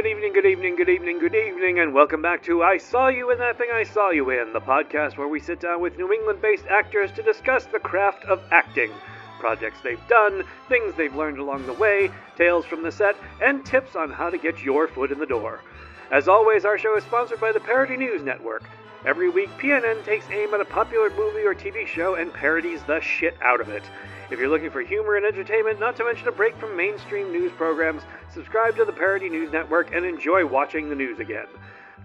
good evening, good evening, good evening, good evening, and welcome back to I Saw You in That Thing I Saw You In, the podcast where we sit down with New England-based actors to discuss the craft of acting, projects they've done, things they've learned along the way, tales from the set, and tips on how to get your foot in the door. As always, our show is sponsored by the Parody News Network. Every week, PNN takes aim at a popular movie or TV show and parodies the shit out of it. If you're looking for humor and entertainment, not to mention a break from mainstream news programs, subscribe to the Parody News Network and enjoy watching the news again.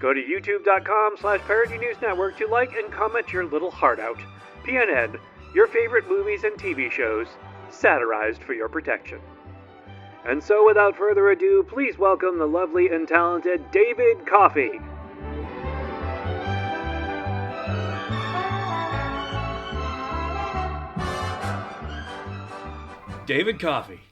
Go to youtube.com/Parody News Network to like and comment your little heart out. PNN, your favorite movies and TV shows, satirized for your protection. And so, without further ado, please welcome the lovely and talented David Coffey. David Coffey,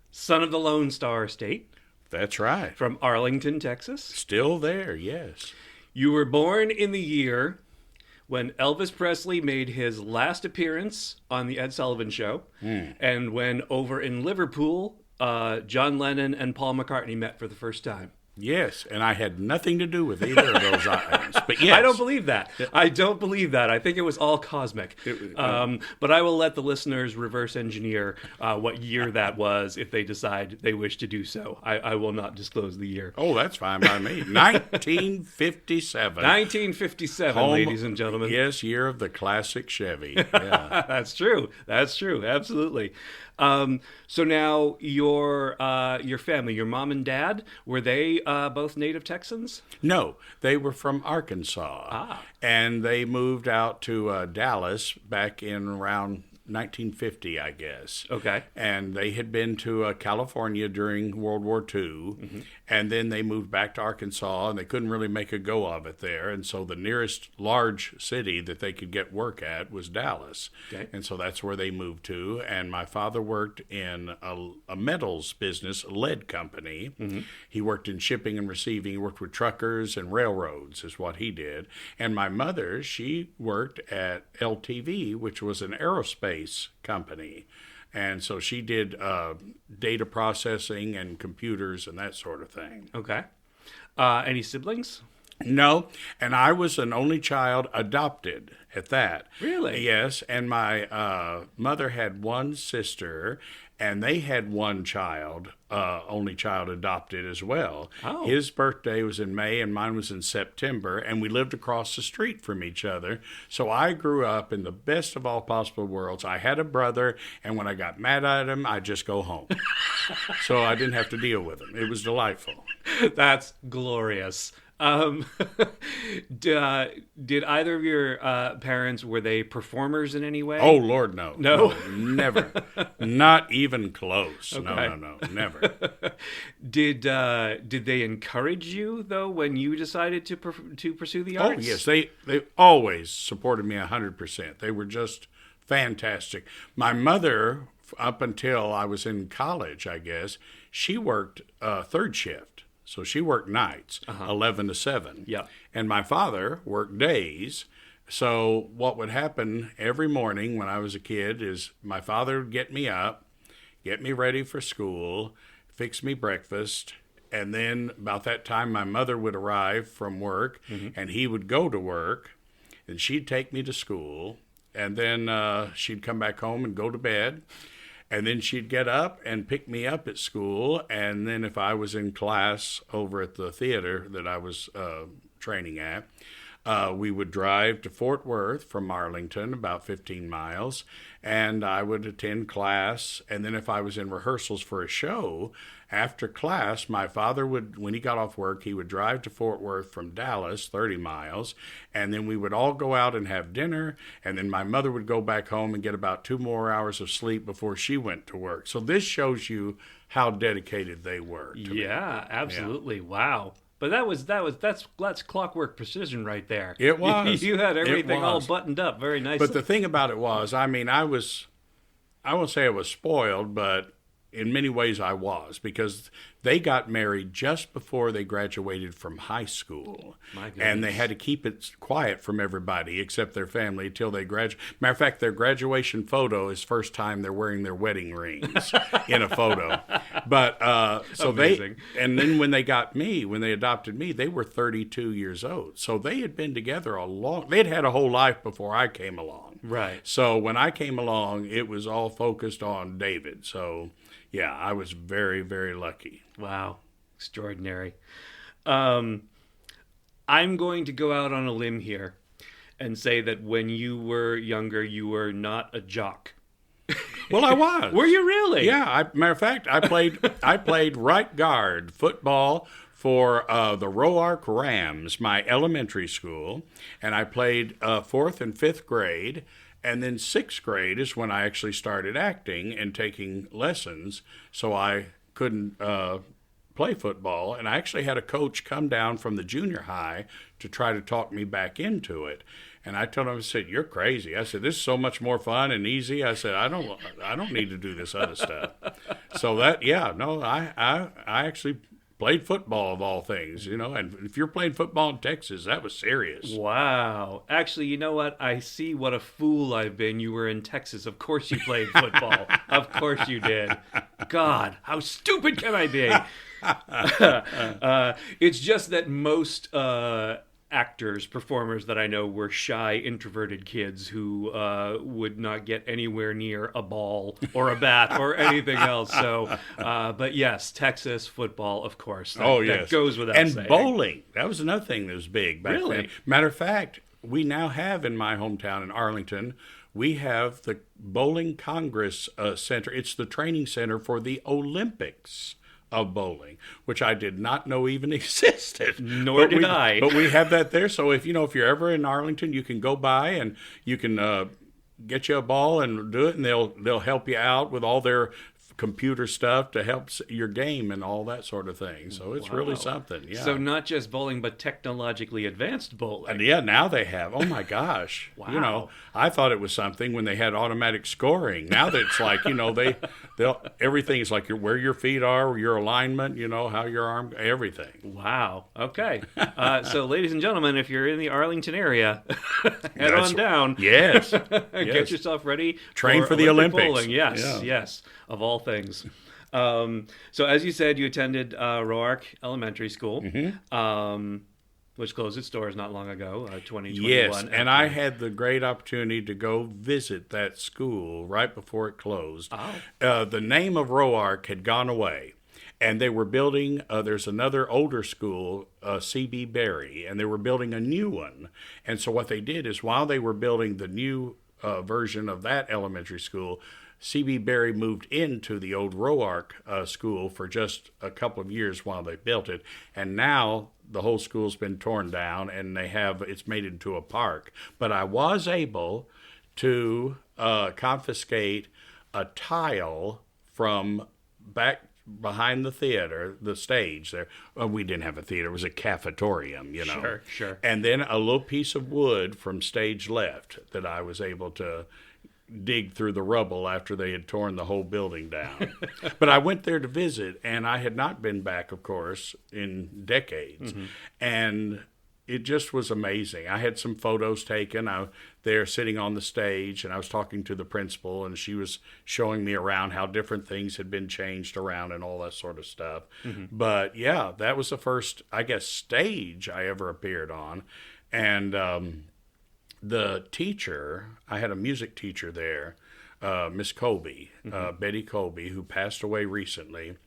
son of the Lone Star State. That's right. From Arlington, Texas. Still there, yes. You were born in the year when Elvis Presley made his last appearance on the Ed Sullivan Show, and when over in Liverpool, John Lennon and Paul McCartney met for the first time. Yes, and I had nothing to do with either of those items. But yes. I don't believe that. I don't believe that. I think it was all cosmic. But I will let the listeners reverse engineer what year that was if they decide they wish to do so. I will not disclose the year. Oh, that's fine by me. 1957. 1957, ladies and gentlemen. Yes, year of the classic Chevy. Yeah. That's true. That's true. Absolutely. So now your family, your mom and dad, were they both native Texans? No, they were from Arkansas. And they moved out to Dallas back in around 1950, I guess. Okay. And they had been to California during World War II, and then they moved back to Arkansas, and they couldn't really make a go of it there. And so the nearest large city that they could get work at was Dallas. Okay. And so that's where they moved to. And my father worked in a metals business, a lead company. He worked in shipping and receiving. He worked with truckers and railroads is what he did. And my mother, she worked at LTV, which was an aerospace company. And so she did data processing and computers and that sort of thing. Okay. Any siblings? No, and I was an only child, adopted at that. Really? Yes, and my mother had one sister, and they had one child, only child adopted as well. Oh. His birthday was in May, and mine was in September, and we lived across the street from each other. So I grew up in the best of all possible worlds. I had a brother, and when I got mad at him, I'd just go home. So I didn't have to deal with him. It was delightful. That's glorious. Did either of your parents, were they performers in any way? Oh, Lord, no. No? Never. Not even close. Okay. No, never. Did they encourage you, though, when you decided to pursue the arts? Oh, yes. They always supported me 100%. They were just fantastic. My mother, up until I was in college, I guess, she worked third shift. So she worked nights, 11 to 7. Yeah. And my father worked days. So what would happen every morning when I was a kid is my father would get me up, get me ready for school, fix me breakfast, and then about that time my mother would arrive from work, and he would go to work, and she'd take me to school, and then she'd come back home and go to bed. And then she'd get up and pick me up at school. And then if I was in class over at the theater that I was training at, we would drive to Fort Worth from Arlington, about 15 miles, and I would attend class. And then if I was in rehearsals for a show, after class, my father would, when he got off work, he would drive to Fort Worth from Dallas, 30 miles, and then we would all go out and have dinner, and then my mother would go back home and get about 2 more hours of sleep before she went to work. So this shows you how dedicated they were to me. Yeah, absolutely. Yeah. Wow. But that's clockwork precision right there. It was. You had everything all buttoned up very nicely. But the thing about it was, I mean, I won't say I was spoiled, but in many ways I was, because they got married just before they graduated from high school. My goodness. And they had to keep it quiet from everybody except their family until they graduated. Matter of fact, their graduation photo is first time they're wearing their wedding rings in a photo. But so Amazing. and then when they adopted me, they were 32 years old. So they had been together they'd had a whole life before I came along. Right. So when I came along, it was all focused on David. So yeah, I was very, very lucky. Wow. Extraordinary. I'm going to go out on a limb here and say that when you were younger, you were not a jock. Well, I was. Were you really? Yeah. Matter of fact, I played right guard football for the Roark Rams, my elementary school, and I played 4th and 5th grade, and then 6th grade is when I actually started acting and taking lessons, so I couldn't play football, and I actually had a coach come down from the junior high to try to talk me back into it. And I told him, I said, "You're crazy." I said, "This is so much more fun and easy." I said, I don't need to do this other stuff." So I actually played football of all things, and if you're playing football in Texas, that was serious. Wow. Actually, you know what? I see what a fool I've been. You were in Texas. Of course you played football. Of course you did. God, how stupid can I be? It's just that most actors, performers that I know were shy, introverted kids who would not get anywhere near a ball or a bat or anything else. So, but yes, Texas football, of course. That goes without saying. And bowling. That was another thing that was big back Really? then. Matter of fact, we now have in my hometown in Arlington, we have the Bowling Congress Center. It's the training center for the Olympics of bowling, which I did not know even existed. Nor did I. But we have that there. So if you're ever in Arlington, you can go by and you can get you a ball and do it, and they'll help you out with all their computer stuff to help your game and all that sort of thing. So it's really something. Yeah. So not just bowling, but technologically advanced bowling. And yeah, now they have. Oh my gosh. Wow. I thought it was something when they had automatic scoring. Now that it's like, they'll everything's like where your feet are, your alignment, how your arm, everything. Wow. Okay. So ladies and gentlemen, if you're in the Arlington area, head on down. Yes. Get yourself ready. Train for the Olympics. Bowling. Yes. Yes. Of all things. So as you said, you attended Roark Elementary School, which closed its doors not long ago, 2021. Yes, and I had the great opportunity to go visit that school right before it closed. Oh. The name of Roark had gone away, and they were building, there's another older school, C.B. Berry, and they were building a new one. And so what they did is while they were building the new version of that elementary school, C.B. Berry moved into the old Roark school for just a couple of years while they built it, and now the whole school's been torn down and it's made into a park. But I was able to confiscate a tile from back behind the theater, the stage there. Well, we didn't have a theater; it was a cafetorium, Sure. And then a little piece of wood from stage left that I was able to dig through the rubble after they had torn the whole building down. But I went there to visit, and I had not been back, of course, in decades. Mm-hmm. And it just was amazing. I had some photos taken. I was there sitting on the stage, and I was talking to the principal, and she was showing me around how different things had been changed around and all that sort of stuff. Mm-hmm. But yeah, that was the first, I guess, stage I ever appeared on. And the teacher, I had a music teacher there, Miss Colby, Betty Colby, who passed away recently.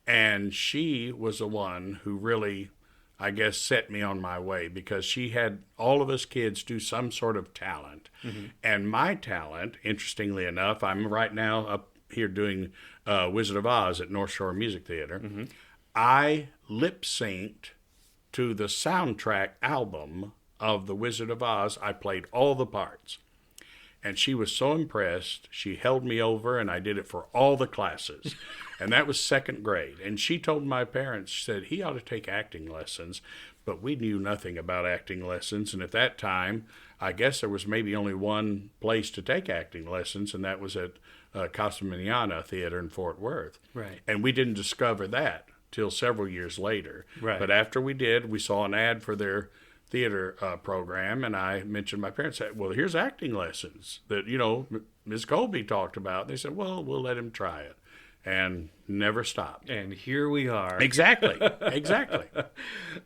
And she was the one who really, I guess, set me on my way, because she had all of us kids do some sort of talent. Mm-hmm. And my talent, interestingly enough, I'm right now up here doing Wizard of Oz at North Shore Music Theater. Mm-hmm. I lip-synced to the soundtrack album of The Wizard of Oz. I played all the parts. And she was so impressed, she held me over, and I did it for all the classes. And that was 2nd grade. And she told my parents, she said, he ought to take acting lessons. But we knew nothing about acting lessons. And at that time, I guess there was maybe only one place to take acting lessons, and that was at Casa Manana Theater in Fort Worth. Right. And we didn't discover that till several years later. Right. But after we did, we saw an ad for their theater program, and I mentioned to my parents, said, well, here's acting lessons that, Ms. Colby talked about. They said, well, we'll let him try it. and never stopped. And here we are. Exactly. Exactly.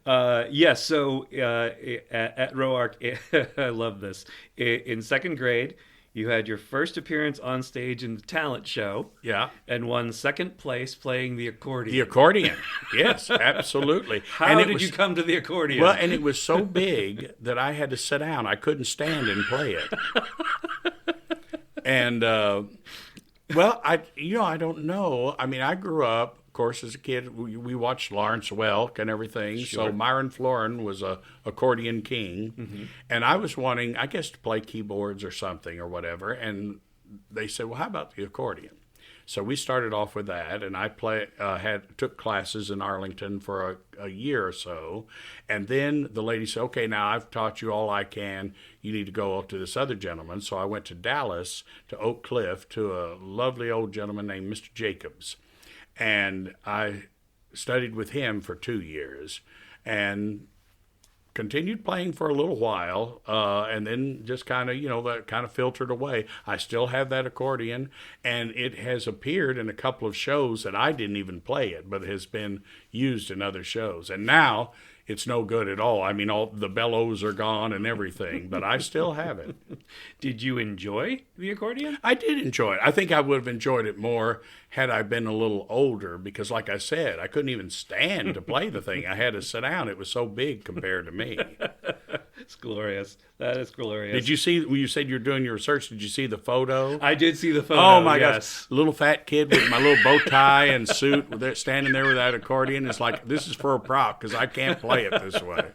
Yes. So at Roark, I love this. In second grade, you had your first appearance on stage in the talent show. Yeah. And won second place playing the accordion. The accordion. Yes, absolutely. How did you come to the accordion? Well, and it was so big that I had to sit down. I couldn't stand and play it. And, well, I don't know. I mean, I grew up, of course, as a kid. We watched Lawrence Welk and everything. Sure. So Myron Florin was a accordion king. Mm-hmm. And I was wanting, I guess, to play keyboards or something or whatever. And they said, well, how about the accordion? So we started off with that, and I took classes in Arlington for a year or so, and then the lady said, okay, now I've taught you all I can. You need to go to this other gentleman. So I went to Dallas, to Oak Cliff, to a lovely old gentleman named Mr. Jacobs, and I studied with him for 2 years, and continued playing for a little while, and then just kind of, that kind of filtered away. I still have that accordion, and it has appeared in a couple of shows that I didn't even play it, but it has been used in other shows. And now it's no good at all. I mean, all the bellows are gone and everything, but I still have it. Did you enjoy the accordion? I did enjoy it. I think I would have enjoyed it more had I been a little older, because like I said, I couldn't even stand to play the thing. I had to sit down. It was so big compared to me. It's glorious. That is glorious. Did you see, when you said you were doing your research, did you see the photo? I did see the photo. Oh my gosh. Little fat kid with my little bow tie and suit standing there with that accordion. It's like, this is for a prop because I can't play it this way.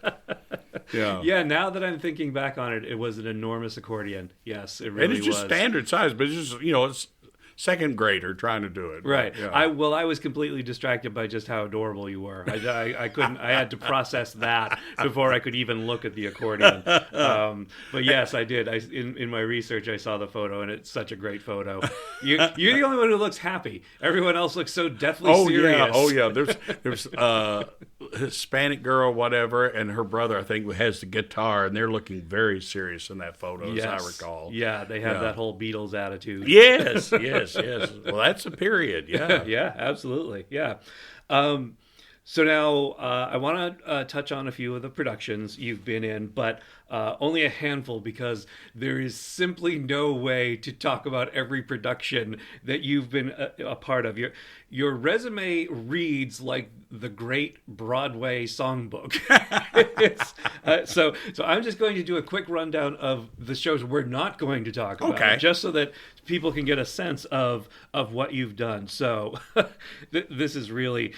Yeah. Yeah, now that I'm thinking back on it, it was an enormous accordion. Yes, it really was. And it's just standard size, but it's just, it's second grader trying to do it. Right. Yeah. I was completely distracted by just how adorable you were. I couldn't. I had to process that before I could even look at the accordion. But yes, I did. In my research, I saw the photo, and it's such a great photo. You're the only one who looks happy. Everyone else looks so deathly serious. Oh yeah. There's a Hispanic girl, whatever, and her brother, I think, has the guitar, and they're looking very serious in that photo, as I recall. Yeah, they have that whole Beatles attitude. Yes. Well, that's a period. Yeah. Yeah, absolutely. Yeah. So now I want to touch on a few of the productions you've been in, but only a handful, because there is simply no way to talk about every production that you've been a part of. Your resume reads like the great Broadway songbook. So I'm just going to do a quick rundown of the shows we're not going to talk about, just so that people can get a sense of what you've done. So this is really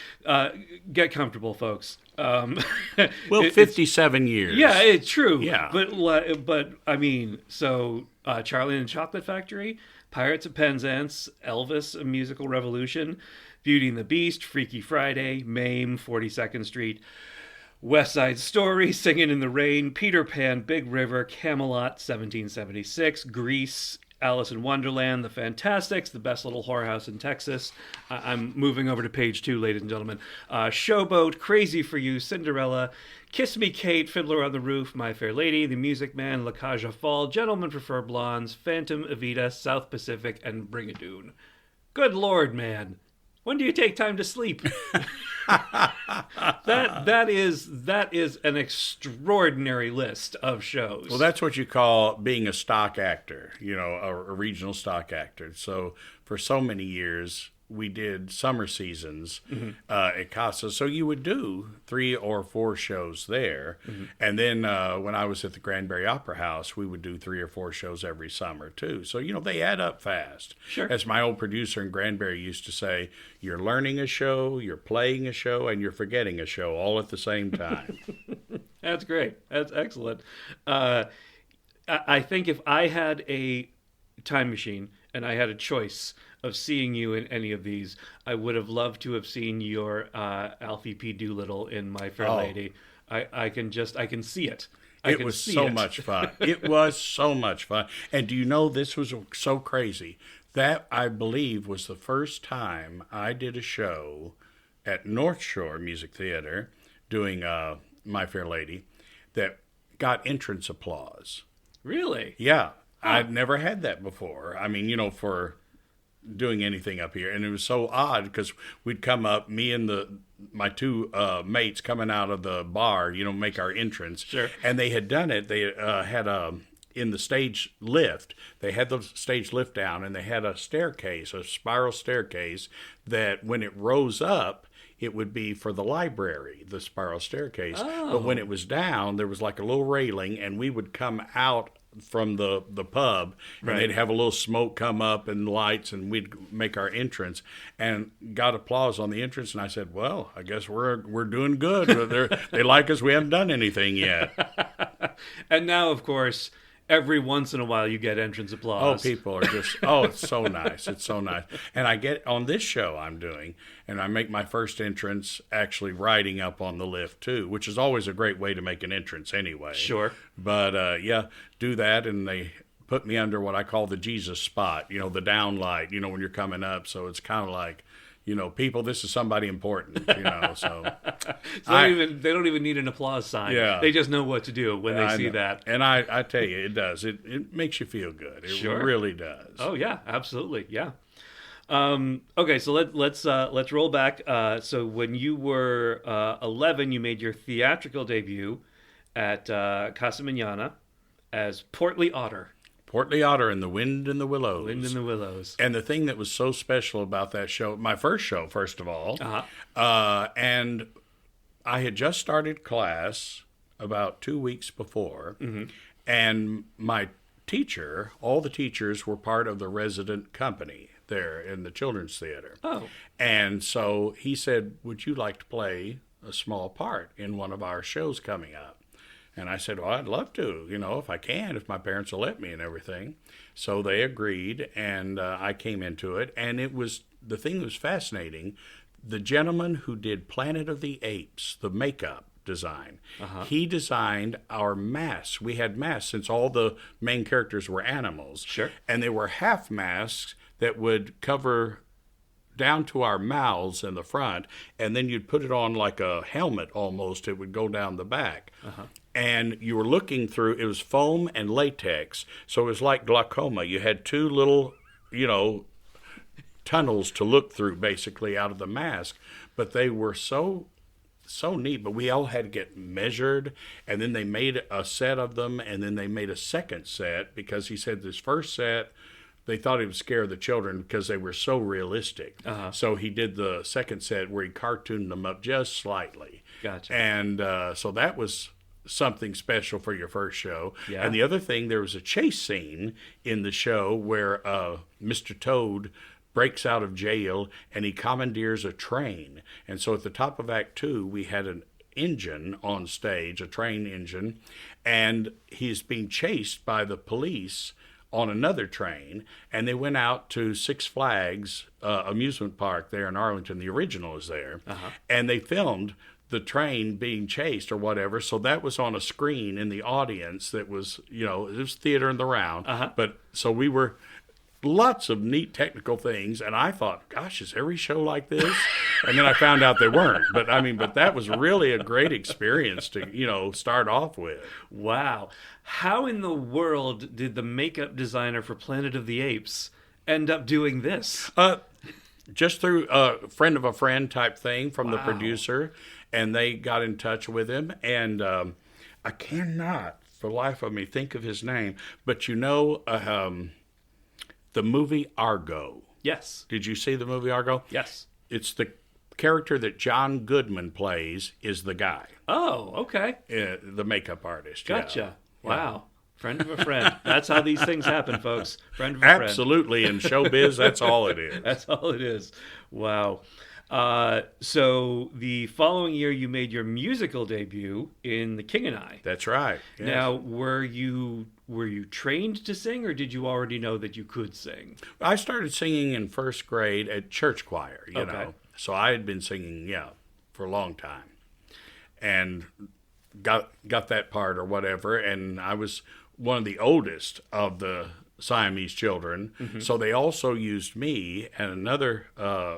get comfortable, folks. 57 years. Yeah, it's true. Yeah, but I mean, so Charlie and the Chocolate Factory, Pirates of Penzance, Elvis: A Musical Revolution, Beauty and the Beast, Freaky Friday, Mame, 42nd Street, West Side Story, Singing in the Rain, Peter Pan, Big River, Camelot, 1776, Grease, Alice in Wonderland, The Fantastics, The Best Little Whorehouse in Texas. I'm moving over to page 2, ladies and gentlemen. Showboat, Crazy for You, Cinderella, Kiss Me Kate, Fiddler on the Roof, My Fair Lady, The Music Man, La Cage aux Folles, Gentlemen Prefer Blondes, Phantom, Evita, South Pacific, and Brigadoon. Good Lord, man. When do you take time to sleep? That is an extraordinary list of shows. Well, that's what you call being a stock actor, a regional stock actor. So for so many years, we did summer seasons at Casa. So you would do 3 or 4 shows there. Mm-hmm. And then when I was at the Granbury Opera House, we would do 3 or 4 shows every summer, too. So, they add up fast. Sure. As my old producer in Granbury used to say, you're learning a show, you're playing a show, and you're forgetting a show all at the same time. That's great. That's excellent. I think if I had a time machine and I had a choice of seeing you in any of these, I would have loved to have seen your Alfie P. Doolittle in My Fair Lady. I can see it. It was so much fun. It was so much fun. And do you know, this was so crazy. That, I believe, was the first time I did a show at North Shore Music Theater doing My Fair Lady that got entrance applause. Really? Yeah. I'd never had that before. I mean, for doing anything up here, and it was so odd because we'd come up, me and my two mates coming out of the bar, make our entrance. Sure. And they had done it. They had in the stage lift, they had the stage lift down, and they had a staircase, a spiral staircase that when it rose up, it would be for the library, the spiral staircase. Oh. But when it was down, there was like a little railing, and we would come out from the pub, and Right. they'd have a little smoke come up and lights, and we'd make our entrance, and got applause on the entrance. And I said, well, I guess we're doing good. They like us. We haven't done anything yet. And now, of course, every once in a while you get entrance Oh, applause. people are just, it's so nice. It's so nice. And I get on this show I'm doing, and I make my first entrance actually riding up on the lift too, which is always a great way to make an entrance anyway. Sure. But do that, and they put me under what I call the Jesus spot, the downlight, when you're coming up. So it's kind of like, people, this is somebody important, so. They don't even need an applause sign. Yeah. They just know what to do when they see know. that. And I tell you, it does. It makes you feel good. It Sure. really does. Oh yeah, absolutely, yeah. Okay, so let's roll back. So when you were 11, you made your theatrical debut at Casa Manana as Portly Otter. Portly Otter and the Wind in the Willows. Wind in the Willows. And the thing that was so special about that show, my first show, first of all, and I had just started class about 2 weeks before, and my teacher, all the teachers were part of the resident company there in the Children's Theater. Oh. And so he said, would you like to play a small part in one of our shows coming up? And I said, well, I'd love to, if I can, if my parents will let me and everything. So they agreed, and I came into it. And the thing that was fascinating, the gentleman who did Planet of the Apes, the makeup design, he designed our masks. We had masks since all the main characters were animals. Sure. And they were half masks that would cover down to our mouths in the front, and then you'd put it on like a helmet almost. It would go down the back. And you were looking through, it was foam and latex, so it was like glaucoma. You had two little, tunnels to look through basically out of the mask, but they were so neat. But we all had to get measured, and then they made a set of them, and then they made a second set because he said this first set, they thought it would scare the children because they were so realistic. So he did the second set where he cartooned them up just slightly. Gotcha. And so that was something special for your first show. Yeah. And the other thing, there was a chase scene in the show where Mr. Toad breaks out of jail and he commandeers a train. And so at the top of Act 2, we had an engine on stage, a train engine, and he's being chased by the police on another train, and they went out to Six Flags amusement park there in Arlington. The original is there, and they filmed the train being chased or whatever. So that was on a screen in the audience. That was, it was theater in the round. But so we were lots of neat technical things, and I thought, gosh, is every show like this? And then I found out they weren't. But that was really a great experience to, start off with. Wow. How in the world did the makeup designer for Planet of the Apes end up doing this? Just through a friend of a friend type thing from the producer, and they got in touch with him, and I cannot for the life of me think of his name, but the movie Argo. Yes. Did you see the movie Argo? Yes. It's the character that John Goodman plays is the guy. Oh, okay. The makeup artist. Gotcha. Yeah. Wow. Friend of a friend. That's how these things happen, folks. Friend of a friend. Absolutely. In showbiz, that's all it is. That's all it is. Wow. So the following year, you made your musical debut in The King and I. That's right. Yes. Now, were you trained to sing, or did you already know that you could sing? I started singing in first grade at church choir, you know. So I had been singing, for a long time. And got that part or whatever, and I was one of the oldest of the Siamese children. So they also used me and another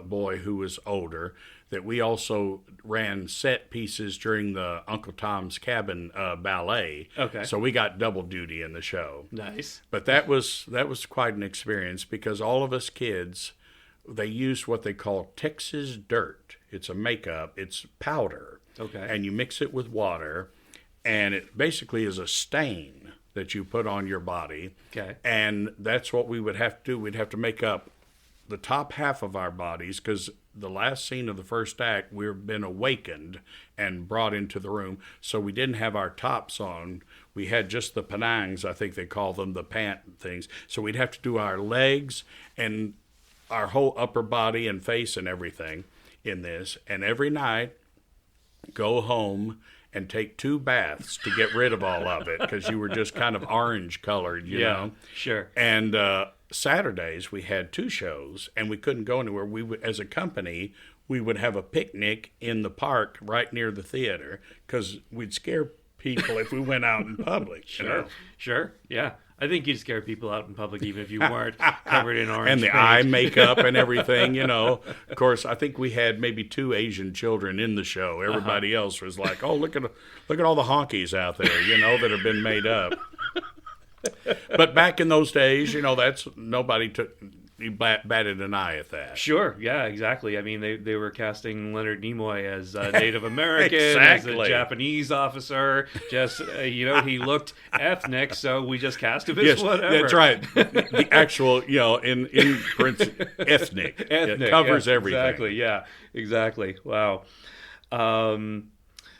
boy who was older, that we also ran set pieces during the Uncle Tom's Cabin ballet. Okay. So we got double duty in the show. Nice. But that was quite an experience, because all of us kids, they used what they call Texas dirt. It's a makeup. It's powder. Okay. And you mix it with water, and it basically is a stain that you put on your body. Okay. And that's what we would have to do. We'd have to make up the top half of our bodies, because the last scene of the first act, we've been awakened and brought into the room. So we didn't have our tops on. We had just the penangs, I think they call them, the pant things. So we'd have to do our legs and our whole upper body and face and everything in this. And every night, go home and take 2 baths to get rid of all of it, because you were just kind of orange colored, you know? Sure. And Saturdays we had 2 shows, and we couldn't go anywhere. We would, as a company, we would have a picnic in the park right near the theater, because we'd scare people if we went out in public. Sure. You know? Sure. Yeah. I think you'd scare people out in public even if you weren't covered in orange And the paint. eye makeup and everything, you know. Of course, I think we had maybe 2 Asian children in the show. Everybody else was like, "Oh, look at all the honkies out there, you know, that have been made up." But back in those days, you know, nobody batted an eye at that. Sure, yeah, exactly. I mean, they were casting Leonard Nimoy as Native American, Exactly. as a Japanese officer. Just, he looked ethnic, so we just cast him as whatever. That's right. The actual, you know, in parentheses, ethnic. Ethnic. It covers yeah, everything. Exactly, yeah, exactly. Wow.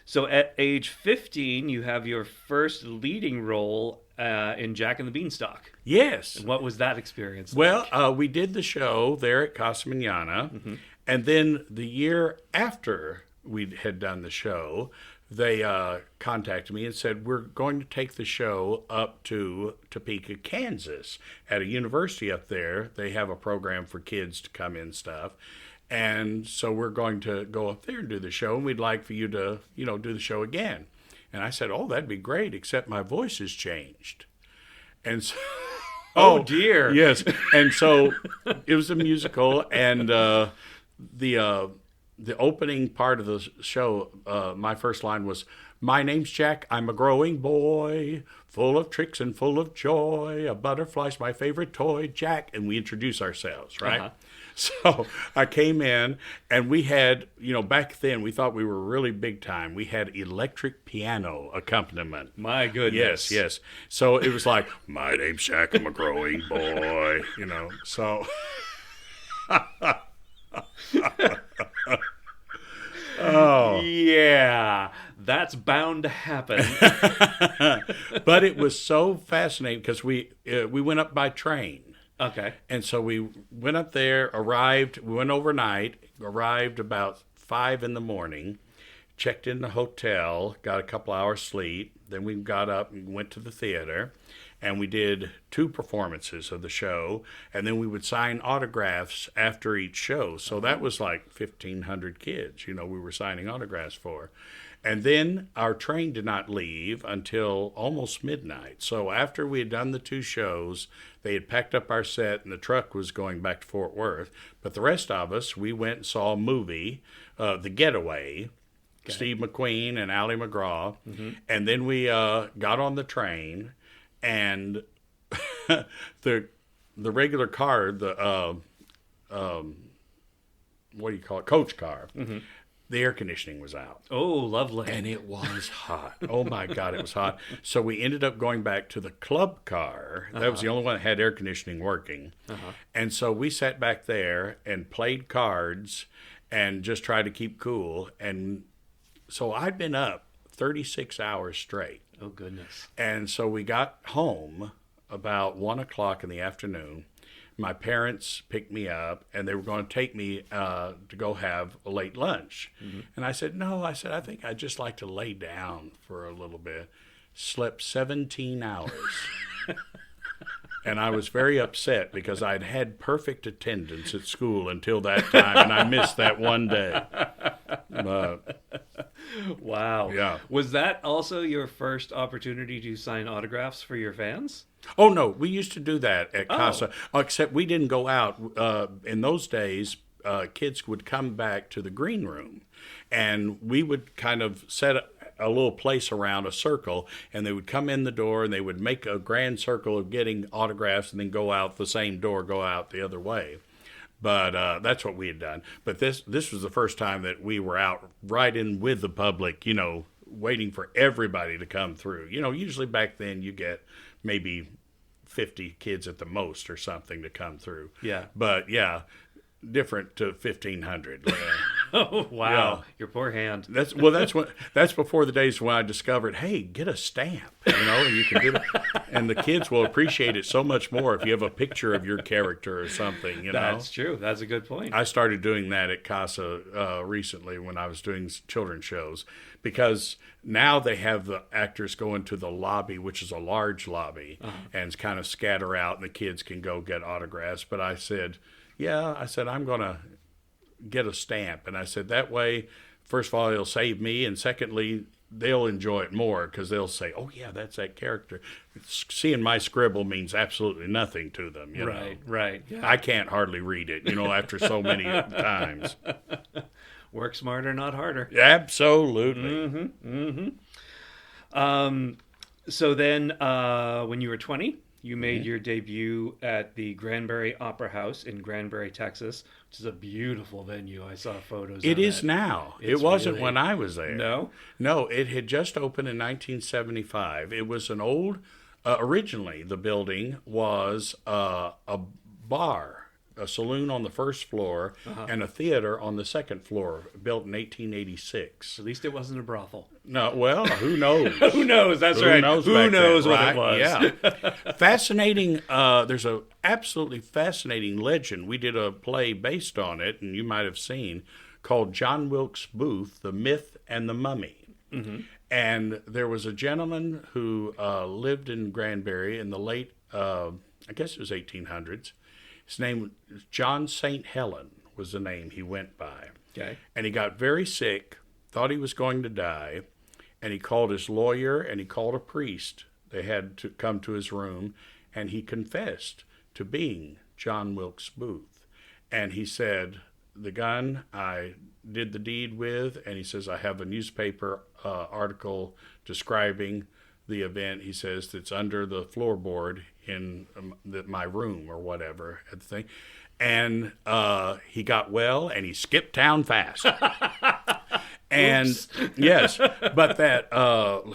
So at age 15, you have your first leading role in Jack and the Beanstalk. Yes. And what was that experience Well, like? we did the show there at Casa Manana, and then the year after we had done the show, they contacted me and said, "We're going to take the show up to Topeka, Kansas, at a university up there. They have a program for kids to come in stuff. And so we're going to go up there and do the show, and we'd like for you to, you know, do the show again." And I said, "Oh, that'd be great, except my voice has changed." And so, Oh, dear. Yes. And so it was a musical, and the opening part of the show, my first line was, "My name's Jack, I'm a growing boy, full of tricks and full of joy. A butterfly's my favorite toy, Jack." And we introduce ourselves, right? Uh-huh. So I came in, and we had, you know, back then we thought we were really big time. We had electric piano accompaniment. My goodness. Yes. So it was like, "My name's Jack, I'm a growing boy," you know. So, oh, Yeah, that's bound to happen. but it was so fascinating because we went up by train. Okay. And so we went up there, we went overnight, arrived about 5 in the morning, checked in the hotel, got a couple hours sleep. Then we got up and went to the theater, and we did 2 performances of the show. And then we would sign autographs after each show. So that was like 1,500 kids, you know, we were signing autographs for. And then our train did not leave until almost midnight. So after we had done the 2 shows, they had packed up our set and the truck was going back to Fort Worth. But the rest of us, we went and saw a movie, The Getaway, okay. Steve McQueen and Ally McGraw. And then we got on the train, and the regular car, the what do you call it, coach car, the air conditioning was out. Oh, lovely. And it was hot. Oh, my God, it was hot. So we ended up going back to the club car. That was the only one that had air conditioning working. And so we sat back there and played cards and just tried to keep cool. And so I'd been up 36 hours straight. Oh, goodness. And so we got home about 1 o'clock in the afternoon. My parents picked me up, and they were going to take me to go have a late lunch. And I said, "No," I think I'd just like to lay down for a little bit. Slept 17 hours. And I was very upset because I'd had perfect attendance at school until that time, and I missed that one day. Wow. Yeah. Was that also your first opportunity to sign autographs for your fans? Oh, no, we used to do that at Oh. Casa, except we didn't go out. In those days, kids would come back to the green room, and we would kind of set a little place around a circle, and they would come in the door, and they would make a grand circle of getting autographs, and then go out the same door, go out the other way. But that's what we had done. But this was the first time that we were out right in with the public, waiting for everybody to come through. Usually back then you get maybe 50 kids at the most or something to come through. Yeah. But yeah, different to 1,500. Oh, wow. Yeah. Your poor hand. That's before the days when I discovered, hey, get a stamp, and you can do that, and the kids will appreciate it so much more if you have a picture of your character or something. That's true. That's a good point. I started doing that at Casa recently when I was doing children's shows, because now they have the actors go into the lobby, which is a large lobby, and kind of scatter out, and the kids can go get autographs. But I said, I'm going to get a stamp. And I said, that way, first of all, it'll save me. And secondly, they'll enjoy it more because they'll say, oh, yeah, that's that character. Seeing my scribble means absolutely nothing to them. Right. Yeah. I can't hardly read it, after so many times. Work smarter, not harder. Absolutely. So then when you were 20, you made your debut at the Granbury Opera House in Granbury, Texas, which is a beautiful venue. I saw photos of it. It is now. It wasn't when I was there. No? No, it had just opened in 1975. It was an old, originally the building was a bar, a saloon on the first floor, and a theater on the second floor, built in 1886. At least it wasn't a brothel. No, well, who knows? Who knows? That's right. Who knows what it was? Yeah. Fascinating. There's a absolutely fascinating legend. We did a play based on it, and you might have seen, called John Wilkes Booth, The Myth and the Mummy. And there was a gentleman who lived in Granbury in the late, I guess it was 1800s. His name was John St. Helen was the name he went by. Okay. And he got very sick, thought he was going to die, and he called his lawyer and he called a priest. They had to come to his room, and he confessed to being John Wilkes Booth. And he said, the gun I did the deed with, and he says, I have a newspaper article describing the event. He says that's under the floorboard in my room or whatever at the thing. And he got well, and he skipped town fast. And yes, but that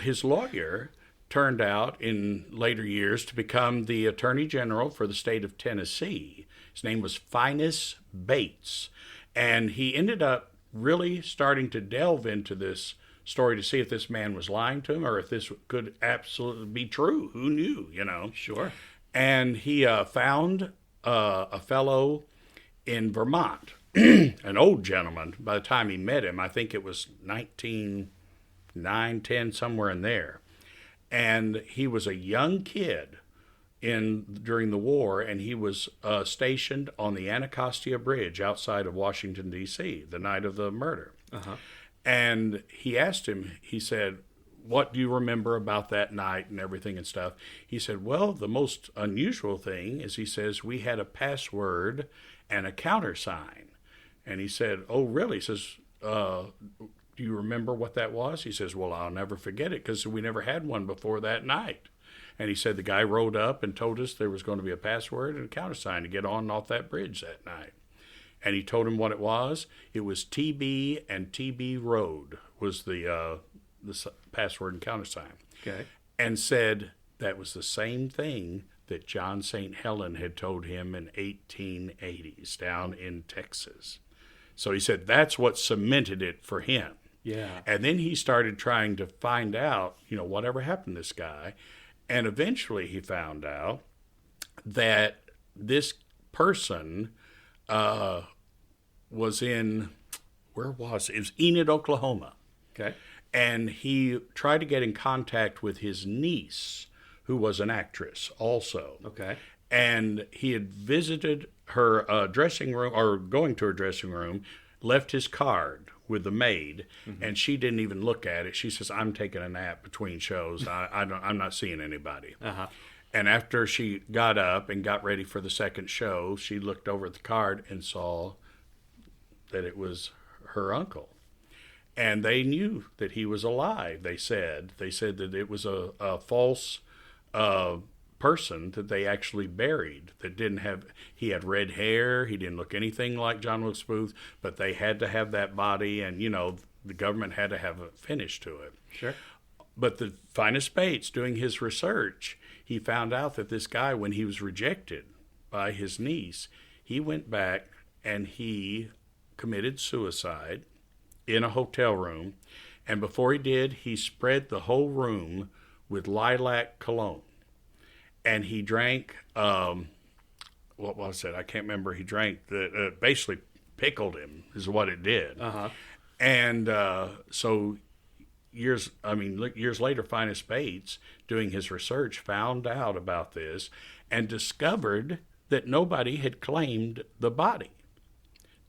his lawyer turned out in later years to become the Attorney General for the state of Tennessee. His name was Finis Bates. And he ended up really starting to delve into this story to see if this man was lying to him or if this could absolutely be true. Who knew, Sure. And he found a fellow in Vermont, an old gentleman. By the time he met him, I think it was 1909, 10, somewhere in there. And he was a young kid during the war, and he was stationed on the Anacostia Bridge outside of Washington, D.C., the night of the murder. And he asked him, he said, what do you remember about that night and everything and stuff? He said, well, the most unusual thing is, he says, we had a password and a countersign. And he said, oh, really? He says, do you remember what that was? He says, well, I'll never forget it because we never had one before that night. And he said the guy rode up and told us there was going to be a password and a countersign to get on and off that bridge that night. And he told him what it was. It was TB and TB Road was the password and countersign. Okay. And said that was the same thing that John St. Helen had told him in 1880s down in Texas. So he said that's what cemented it for him. Yeah. And then he started trying to find out, whatever happened to this guy. And eventually he found out that this person was in, where was it? It was Enid, Oklahoma. Okay. And he tried to get in contact with his niece, who was an actress also. Okay. And he had visited her dressing room, or going to her dressing room, left his card with the maid, and she didn't even look at it. She says, "I'm taking a nap between shows. I'm not seeing anybody." And after she got up and got ready for the second show, she looked over at the card and saw that it was her uncle. And they knew that he was alive, they said. They said that it was a false person that they actually buried, that didn't have, he had red hair, he didn't look anything like John Wilkes Booth, but they had to have that body, and, you know, the government had to have a finish to it. Sure. But the Finest Bates, doing his research, he found out that this guy, when he was rejected by his niece, he went back and he committed suicide in a hotel room. And before he did, he spread the whole room with lilac cologne. And he drank, what was it? I can't remember. He drank, basically pickled him is what it did. And so years later, Finest Bates, doing his research, found out about this and discovered that nobody had claimed the body.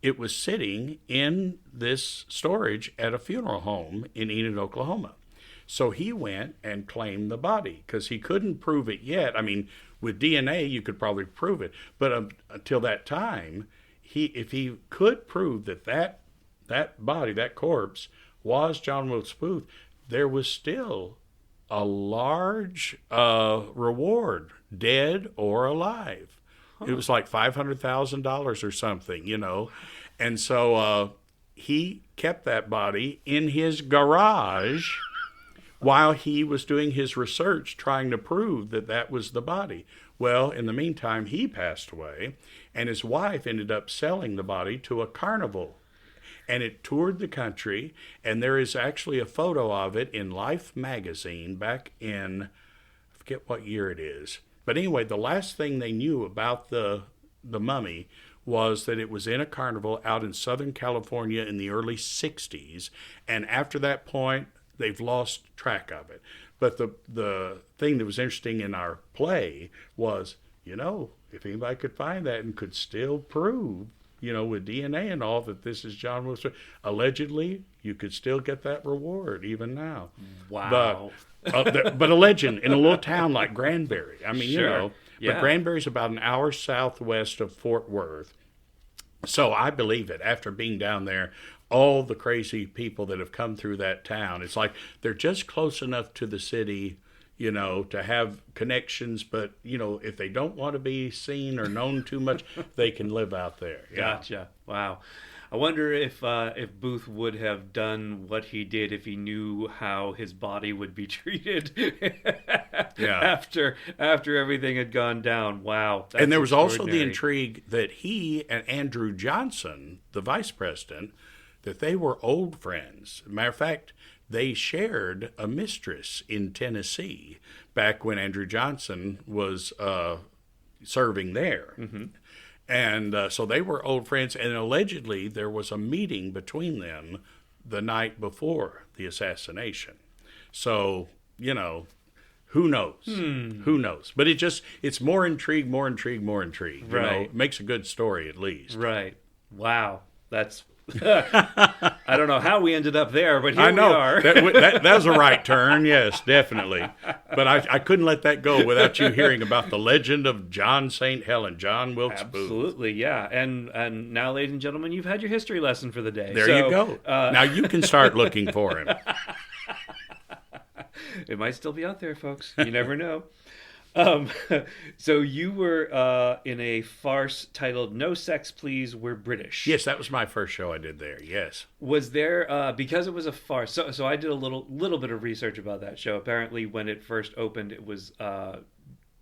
It was sitting in this storage at a funeral home in Enid, Oklahoma. So he went and claimed the body because he couldn't prove it yet. I mean, with DNA, you could probably prove it. But until that time, if he could prove that body, that corpse, was John Wilkes Booth, there was still a large reward, dead or alive. It was like $500,000 or something, you know. And so he kept that body in his garage while he was doing his research, trying to prove that was the body. Well, in the meantime, he passed away, and his wife ended up selling the body to a carnival. And it toured the country, and there is actually a photo of it in Life magazine back in, I forget what year it is. But anyway, the last thing they knew about the mummy was that it was in a carnival out in Southern California in the early 60s. And after that point, they've lost track of it. But the thing that was interesting in our play was, you know, if anybody could find that and could still prove, you know, with DNA and all, that this is John Wilkes Booth, allegedly, you could still get that reward even now. Wow. But a legend in a little town like Granbury. I mean, Sure. you know, Yeah. but Granbury's about an hour southwest of Fort Worth. So I believe it. After being down there, all the crazy people that have come through that town, it's like they're just close enough to the city, you know, to have connections. But, you know, if they don't want to be seen or known too much, they can live out there. Yeah. Gotcha. Wow. I wonder if Booth would have done what he did if he knew how his body would be treated after everything had gone down. Wow. And there was also the intrigue that he and Andrew Johnson, the vice president, that they were old friends. Matter of fact, they shared a mistress in Tennessee back when Andrew Johnson was serving there. Mm-hmm. And so they were old friends, and allegedly there was a meeting between them the night before the assassination. So, you know, who knows? Who knows? But it's more intrigue. You Right. know, it makes a good story at least. Right. Wow. That's... I don't know how we ended up there, but here I know. we are. that was a right turn, yes, definitely. But I couldn't let that go without you hearing about the legend of John St. Helen, John Wilkes Booth. Absolutely, yeah. And now, ladies and gentlemen, you've had your history lesson for the day. There you go. Now you can start looking for him. It might still be out there, folks. You never know. So you were in a farce titled "No Sex, Please, We're British." Yes, that was my first show I did there. Yes. Was there because it was a farce? So I did a little bit of research about that show. Apparently, when it first opened, it was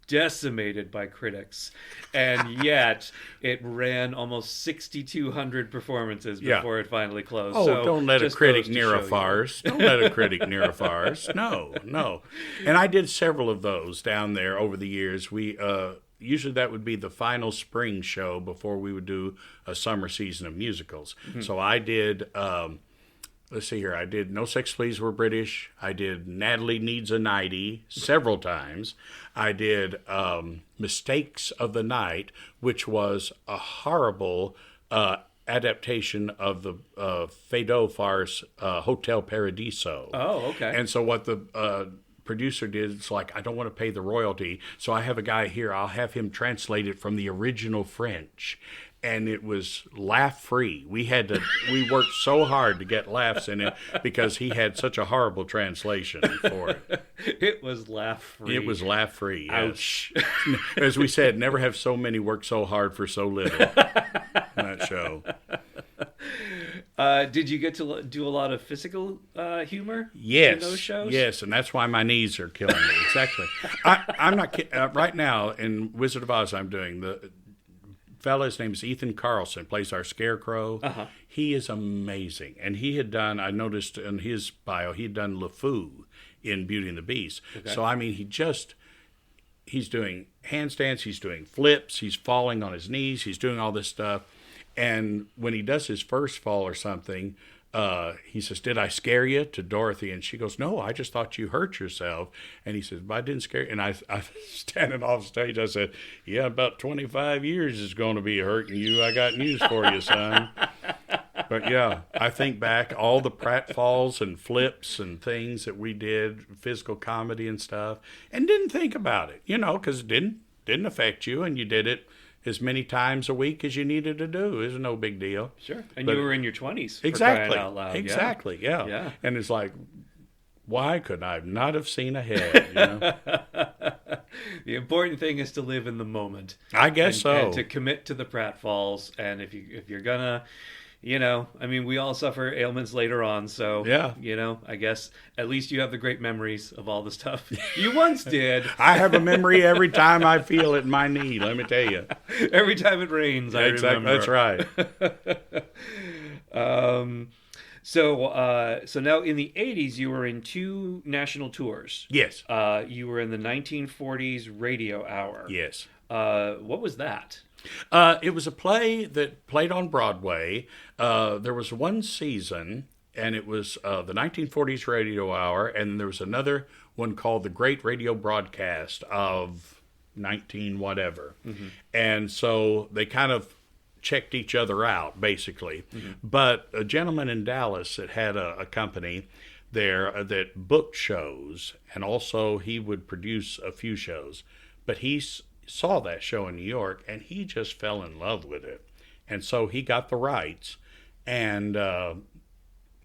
decimated by critics, and yet it ran almost 6,200 performances before it finally closed. Oh, so don't let a critic near a farce. Don't let a critic near a farce. No. And I did several of those down there over the years. We usually that would be the final spring show before we would do a summer season of musicals. Mm-hmm. So I did. Let's see here. I did No Sex Please We're British. I did Natalie Needs a Nightie several times. I did Mistakes of the Night, which was a horrible adaptation of the Feydeau farce Hotel Paradiso. Oh, okay. And so what the producer did, it's like, I don't want to pay the royalty, so I have a guy here, I'll have him translate it from the original French. And it was laugh-free. We worked so hard to get laughs in it because he had such a horrible translation for it. It was laugh-free. It was laugh-free. Ouch. Yes. As we said, never have so many work so hard for so little in that show. Did you get to do a lot of physical humor Yes, in those shows? Yes, and that's why my knees are killing me. Exactly. I'm not kidding. Right now in Wizard of Oz, I'm doing the fella. His name is Ethan Carlson. Plays our Scarecrow. Uh-huh. He is amazing, and he had done. I noticed in his bio, he had done LeFou in Beauty and the Beast. Okay. So I mean, he's doing handstands, he's doing flips, he's falling on his knees, he's doing all this stuff. And when he does his first fall or something, he says, "Did I scare you?" to Dorothy. And she goes, "No, I just thought you hurt yourself." And he says, "But I didn't scare you." And I standing off stage, I said, "Yeah, about 25 years is going to be hurting you. I got news for you, son." But yeah, I think back all the pratfalls and flips and things that we did, physical comedy and stuff, and didn't think about it, because it didn't affect you, and you did it as many times a week as you needed to do. It was no big deal. Sure. And you were in your 20s. Exactly. For crying out loud. Exactly. Yeah. Yeah. And it's like, why could I not have seen ahead? The important thing is to live in the moment. I guess so. And to commit to the pratfalls. And if you're gonna, we all suffer ailments later on. So, yeah. I guess at least you have the great memories of all the stuff you once did. I have a memory every time I feel it in my knee, let me tell you. Every time it rains, I remember. That's right. So now in the 80s, you were in 2 national tours. Yes. You were in the 1940s Radio Hour. Yes. What was that? It was a play that played on Broadway. There was one season, and it was the 1940s Radio Hour, and there was another one called The Great Radio Broadcast of 19 whatever. Mm-hmm. And so they kind of checked each other out, basically. Mm-hmm. But a gentleman in Dallas that had a company there that booked shows, and also he would produce a few shows. But he saw that show in New York, and he just fell in love with it. And so he got the rights. And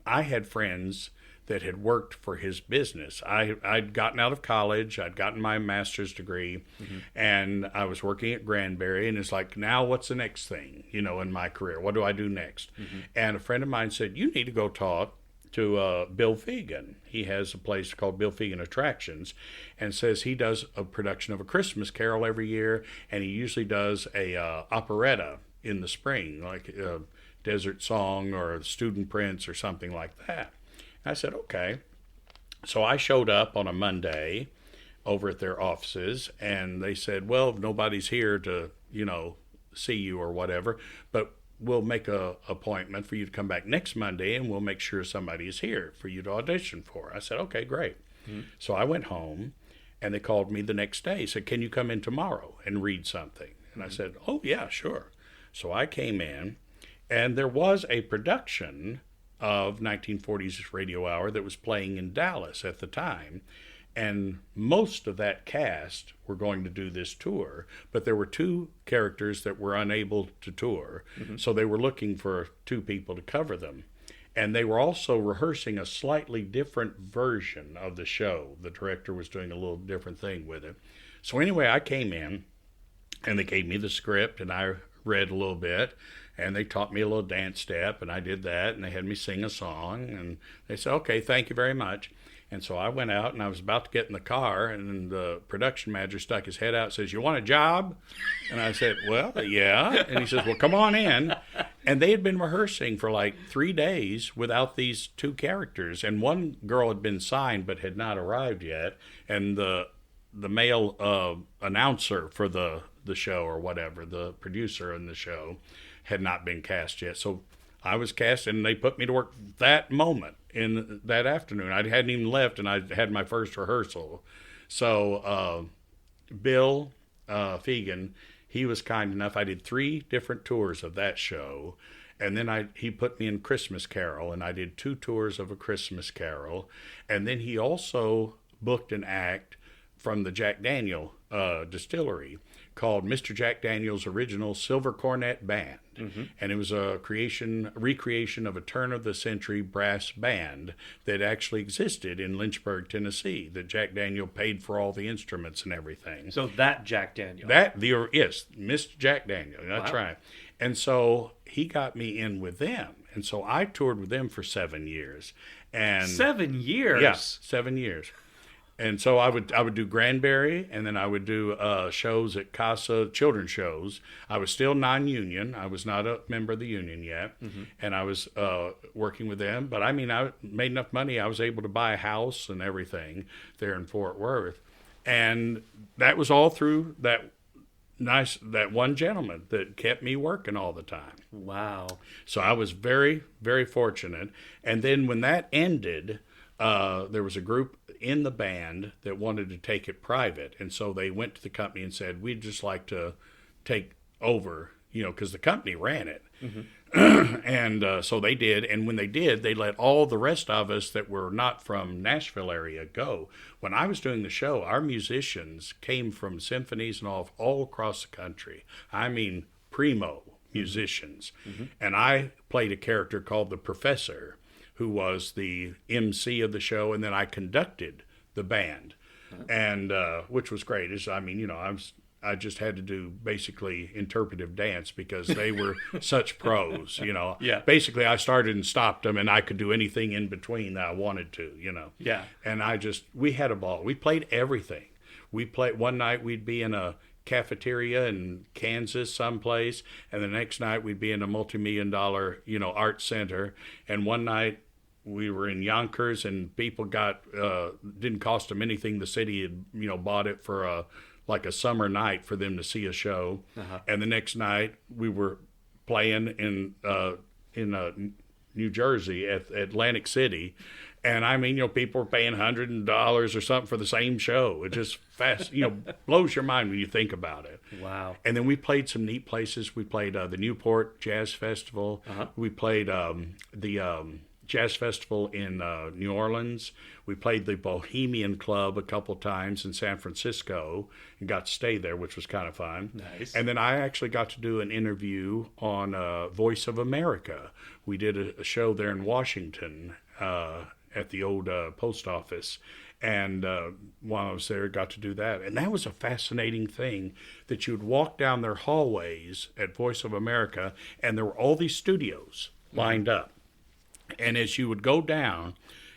I had friends that had worked for his business. I'd gotten out of college. I'd gotten my master's degree, mm-hmm. and I was working at Granbury. And it's like, now what's the next thing, in my career? What do I do next? Mm-hmm. And a friend of mine said, you need to go talk to Bill Fagan. He has a place called Bill Fagan Attractions, and says he does a production of A Christmas Carol every year, and he usually does a operetta in the spring, like a Desert Song or Student Prince or something like that. I said, okay. So I showed up on a Monday over at their offices, and they said, well, nobody's here to, see you or whatever, but we'll make a appointment for you to come back next Monday, and we'll make sure somebody is here for you to audition for. I said, okay, great. Mm-hmm. So I went home, and they called me the next day, said, can you come in tomorrow and read something? And I said, oh, yeah, sure. So I came in, and there was a production of 1940s Radio Hour that was playing in Dallas at the time. And most of that cast were going to do this tour, but there were 2 characters that were unable to tour. Mm-hmm. So they were looking for 2 people to cover them. And they were also rehearsing a slightly different version of the show. The director was doing a little different thing with it. So anyway, I came in, and they gave me the script, and I read a little bit. And they taught me a little dance step, and I did that, and they had me sing a song, and they said, okay, thank you very much. And so I went out, and I was about to get in the car, and the production manager stuck his head out and says, you want a job? And I said, well, yeah. And he says, well, come on in. And they had been rehearsing for like 3 days without these 2 characters, and one girl had been signed but had not arrived yet, and the male announcer for the show or whatever, the producer in the show, had not been cast yet. So I was cast, and they put me to work that moment in that afternoon. I hadn't even left, and I had my first rehearsal. So Bill Fagan, he was kind enough. I did 3 different tours of that show, And then he put me in Christmas Carol, and I did 2 tours of A Christmas Carol. And then he also booked an act from the Jack Daniel distillery called Mr. Jack Daniel's Original Silver Cornet Band. Mm-hmm. And it was a recreation of a turn-of-the-century brass band that actually existed in Lynchburg, Tennessee, that Jack Daniel paid for all the instruments and everything. So that Jack Daniel. Yes, Mr. Jack Daniel, that's right. And so he got me in with them. And so I toured with them for 7 years. And 7 years? Yeah, 7 years. And so I would do Granbury, and then I would do shows at Casa, children's shows. I was still non-union. I was not a member of the union yet, mm-hmm. and I was working with them. But I mean, I made enough money. I was able to buy a house and everything there in Fort Worth, and that was all through that one gentleman that kept me working all the time. Wow. So I was very, very fortunate. And then when that ended, there was a group in the band that wanted to take it private. And so they went to the company and said, we'd just like to take over, because the company ran it. Mm-hmm. And so they did. And when they did, they let all the rest of us that were not from Nashville area go. When I was doing the show, our musicians came from symphonies and all across the country. I mean, primo musicians. Mm-hmm. And I played a character called the Professor, who was the MC of the show, and then I conducted the band, and which was great. I just had to do basically interpretive dance because they were such pros, Yeah. Basically, I started and stopped them, and I could do anything in between that I wanted to, Yeah. And we had a ball. We played everything. One night we'd be in a cafeteria in Kansas someplace, and the next night we'd be in a multi-million-dollar art center, and one night we were in Yonkers, and people didn't cost them anything. The city had bought it for a summer night for them to see a show. Uh-huh. And the next night we were playing in New Jersey at Atlantic City. And I mean, people were paying $100 or something for the same show. It just blows your mind when you think about it. Wow. And then we played some neat places. We played the Newport Jazz Festival. Uh-huh. We played the Jazz Festival in New Orleans. We played the Bohemian Club a couple times in San Francisco and got to stay there, which was kind of fun. Nice. And then I actually got to do an interview on Voice of America. We did a show there in Washington at the old post office. And while I was there, got to do that. And that was a fascinating thing, that you would walk down their hallways at Voice of America, and there were all these studios lined up. And as you would go down,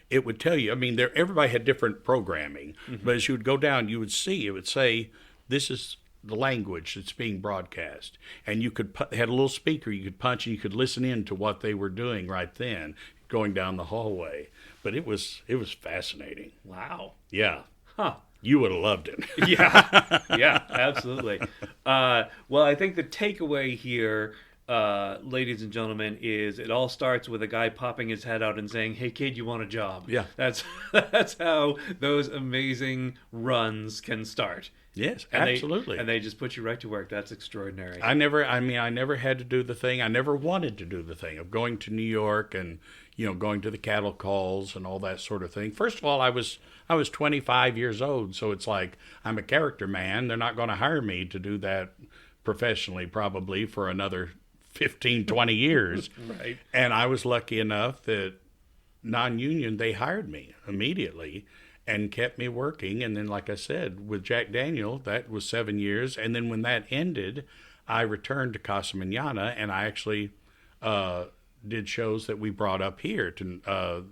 it would tell you, everybody had different programming, mm-hmm. but as you would go down, you would see, it would say, this is the language that's being broadcast. And you had a little speaker you could punch, and you could listen in to what they were doing right then, going down the hallway. But it was fascinating. Wow. Yeah. Huh. You would have loved it. Yeah, absolutely. Well, I think the takeaway here, ladies and gentlemen, is it all starts with a guy popping his head out and saying, "Hey kid, you want a job?" Yeah. That's how those amazing runs can start. Yes, and absolutely. They just put you right to work. That's extraordinary. I never had to do the thing. I never wanted to do the thing of going to New York and going to the cattle calls and all that sort of thing. First of all, I was 25 years old, so it's like, I'm a character man. They're not going to hire me to do that professionally probably for another 15, 20 years. Right. And I was lucky enough that non-union, they hired me immediately and kept me working. And then, like I said, with Jack Daniel, that was 7 years. And then when that ended, I returned to Casa Manana, and I actually did shows that we brought up here to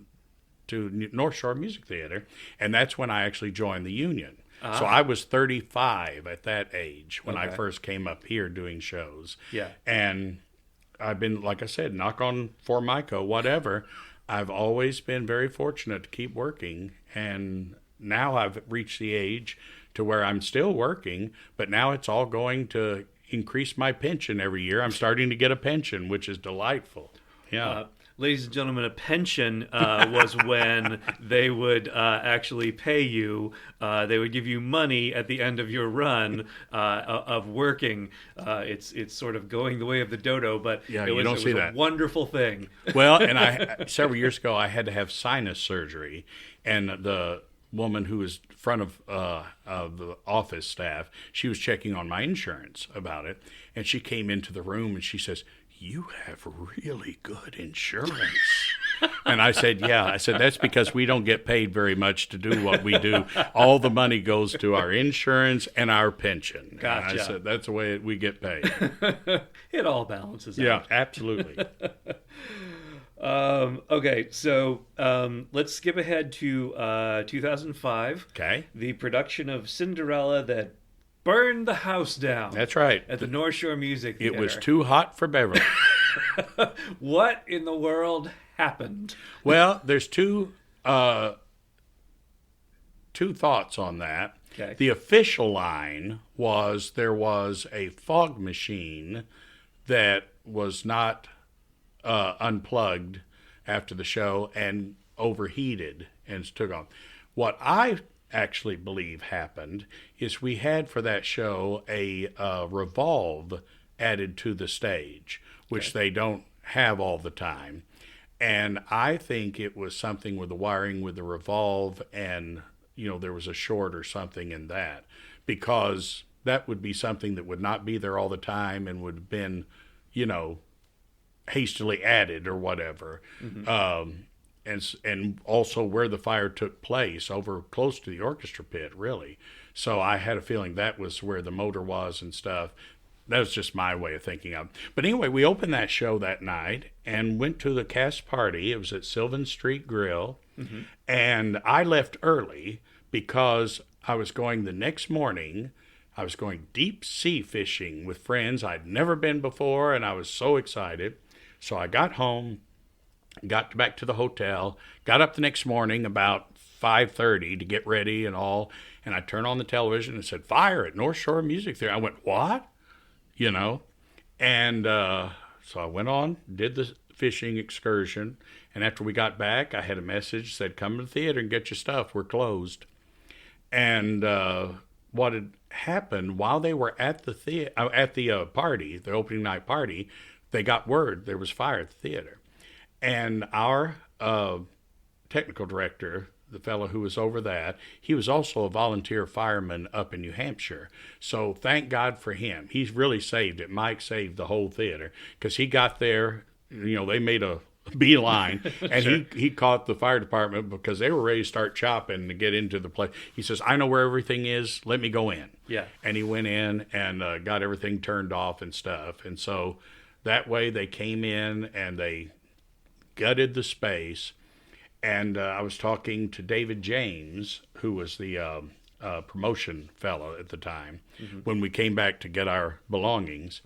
North Shore Music Theater. And that's when I actually joined the union. Ah. So I was 35 at that age when I first came up here doing shows. Yeah. And I've been, like I said, knock on Formica, whatever. I've always been very fortunate to keep working. And now I've reached the age to where I'm still working, but now it's all going to increase my pension every year. I'm starting to get a pension, which is delightful. Yeah. ladies and gentlemen, a pension was when they would actually pay you. They would give you money at the end of your run of working. It's sort of going the way of the dodo, but Yeah, it you was, don't it see was that. a wonderful thing. Well, and several years ago, I had to have sinus surgery, and the woman who was front of the office staff, she was checking on my insurance about it, and she came into the room and she says, "You have really good insurance." And I said, "Yeah." I said, "That's because we don't get paid very much to do what we do. All the money goes to our insurance and our pension." Gotcha. And I said, "That's the way we get paid." It all balances out. Yeah, absolutely. Okay, so let's skip ahead to 2005. Okay. The production of Cinderella that burned the house down. That's right. At the North Shore Music Theater. It was too hot for Beverly. What in the world happened? Well, there's two thoughts on that. Okay. The official line was there was a fog machine that was not unplugged after the show and overheated and took off. What I actually believe happened is we had for that show a revolve added to the stage, which they don't have all the time. And I think it was something with the wiring with the revolve, and there was a short or something in that, because that would be something that would not be there all the time and would have been, hastily added or whatever. Mm-hmm. And also where the fire took place, over close to the orchestra pit, really. So I had a feeling that was where the motor was and stuff. That was just my way of thinking of it. But anyway, we opened that show that night and went to the cast party. It was at Sylvan Street Grill. Mm-hmm. And I left early because I was going the next morning. I was going deep sea fishing with friends I'd never been before, and I was so excited. So I got home, got back to the hotel, got up the next morning about 5:30 to get ready and all, and I turned on the television and said, "Fire at North Shore Music Theater." I went, "What?" And so I went on, did the fishing excursion, and after we got back, I had a message that said, "Come to the theater and get your stuff. We're closed." And what had happened while they were at the party, the opening night party, they got word there was fire at the theater. And our technical director, the fellow who was over that, he was also a volunteer fireman up in New Hampshire. So thank God for him. He's really saved it. Mike saved the whole theater because he got there, they made a beeline, and sure. he caught the fire department because they were ready to start chopping to get into the place. He says, "I know where everything is. Let me go in." Yeah. And he went in and got everything turned off and stuff. And so that way they came in and they gutted the space. And I was talking to David James, who was the promotion fellow at the time, mm-hmm. when we came back to get our belongings.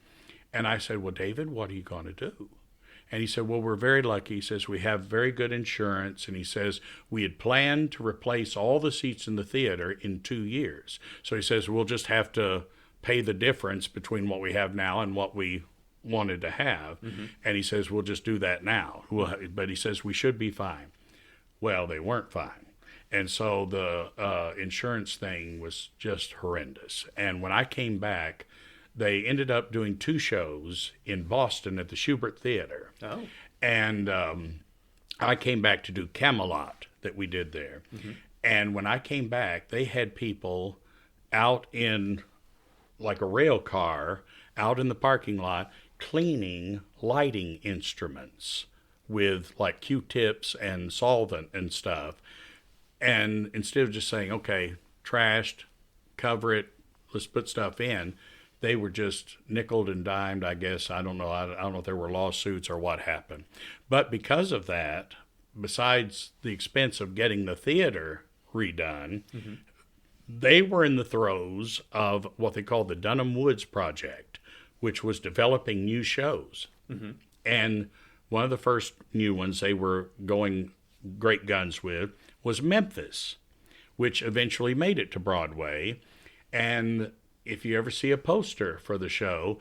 And I said, "Well, David, what are you going to do?" And he said, "Well, we're very lucky." He says, "We have very good insurance." And he says, "We had planned to replace all the seats in the theater in 2 years. So he says, we'll just have to pay the difference between what we have now and what we wanted to have." Mm-hmm. And he says, "We'll just do that now." But he says, "We should be fine." Well, they weren't fine. And so the insurance thing was just horrendous. And when I came back, they ended up doing 2 shows in Boston at the Schubert Theater. Oh. And I came back to do Camelot that we did there. Mm-hmm. And when I came back, they had people out in like a rail car out in the parking lot cleaning lighting instruments with like Q-tips and solvent and stuff. And instead of just saying, "Okay, trashed, cover it, let's put stuff in," they were just nickeled and dimed, I guess. I don't know. I don't know if there were lawsuits or what happened. But because of that, besides the expense of getting the theater redone, mm-hmm. they were in the throes of what they called the Dunham Woods Project, which was developing new shows. Mm-hmm. And one of the first new ones they were going great guns with was Memphis, which eventually made it to Broadway. And if you ever see a poster for the show,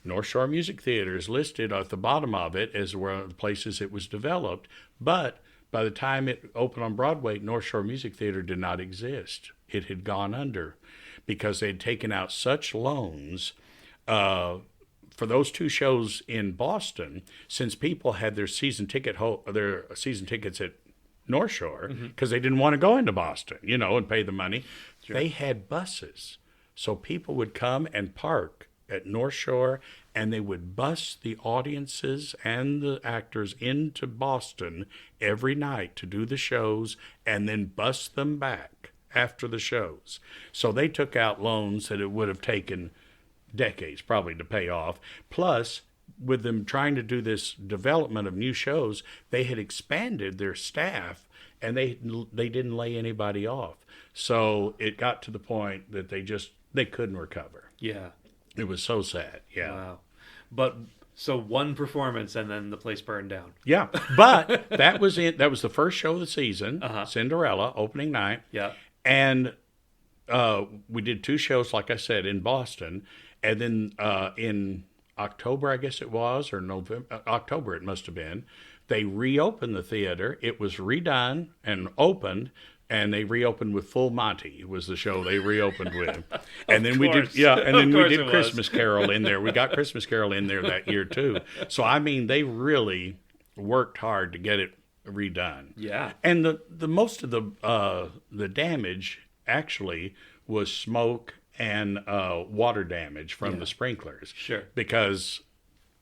North Shore Music Theater is listed at the bottom of it as one of the places it was developed. But by the time it opened on Broadway, North Shore Music Theater did not exist. It had gone under because they'd taken out such loans for those two shows in Boston, since people had their season tickets at North Shore because they didn't want to go into Boston, and pay the money. Sure. They had buses. So people would come and park at North Shore, and they would bus the audiences and the actors into Boston every night to do the shows and then bus them back after the shows. So they took out loans that it would have taken decades probably to pay off. Plus, with them trying to do this development of new shows, they had expanded their staff and they didn't lay anybody off. So it got to the point that they couldn't recover. Yeah. It was so sad. Yeah. Wow. But so one performance and then the place burned down. Yeah. But that was it. That was the first show of the season, Uh-huh. Cinderella, opening night. Yeah. And we did two shows, like I said, in Boston. And then in October, I guess it was, or November, October it must have been, they reopened the theater. It was redone and opened, and they reopened with Full Monty. It was the show they reopened with. And then we did Christmas Carol in there. We got Christmas Carol in there that year too. So I mean, they really worked hard to get it redone. Yeah. And the most of the damage actually was smoke and water damage from the sprinklers. Sure. Because,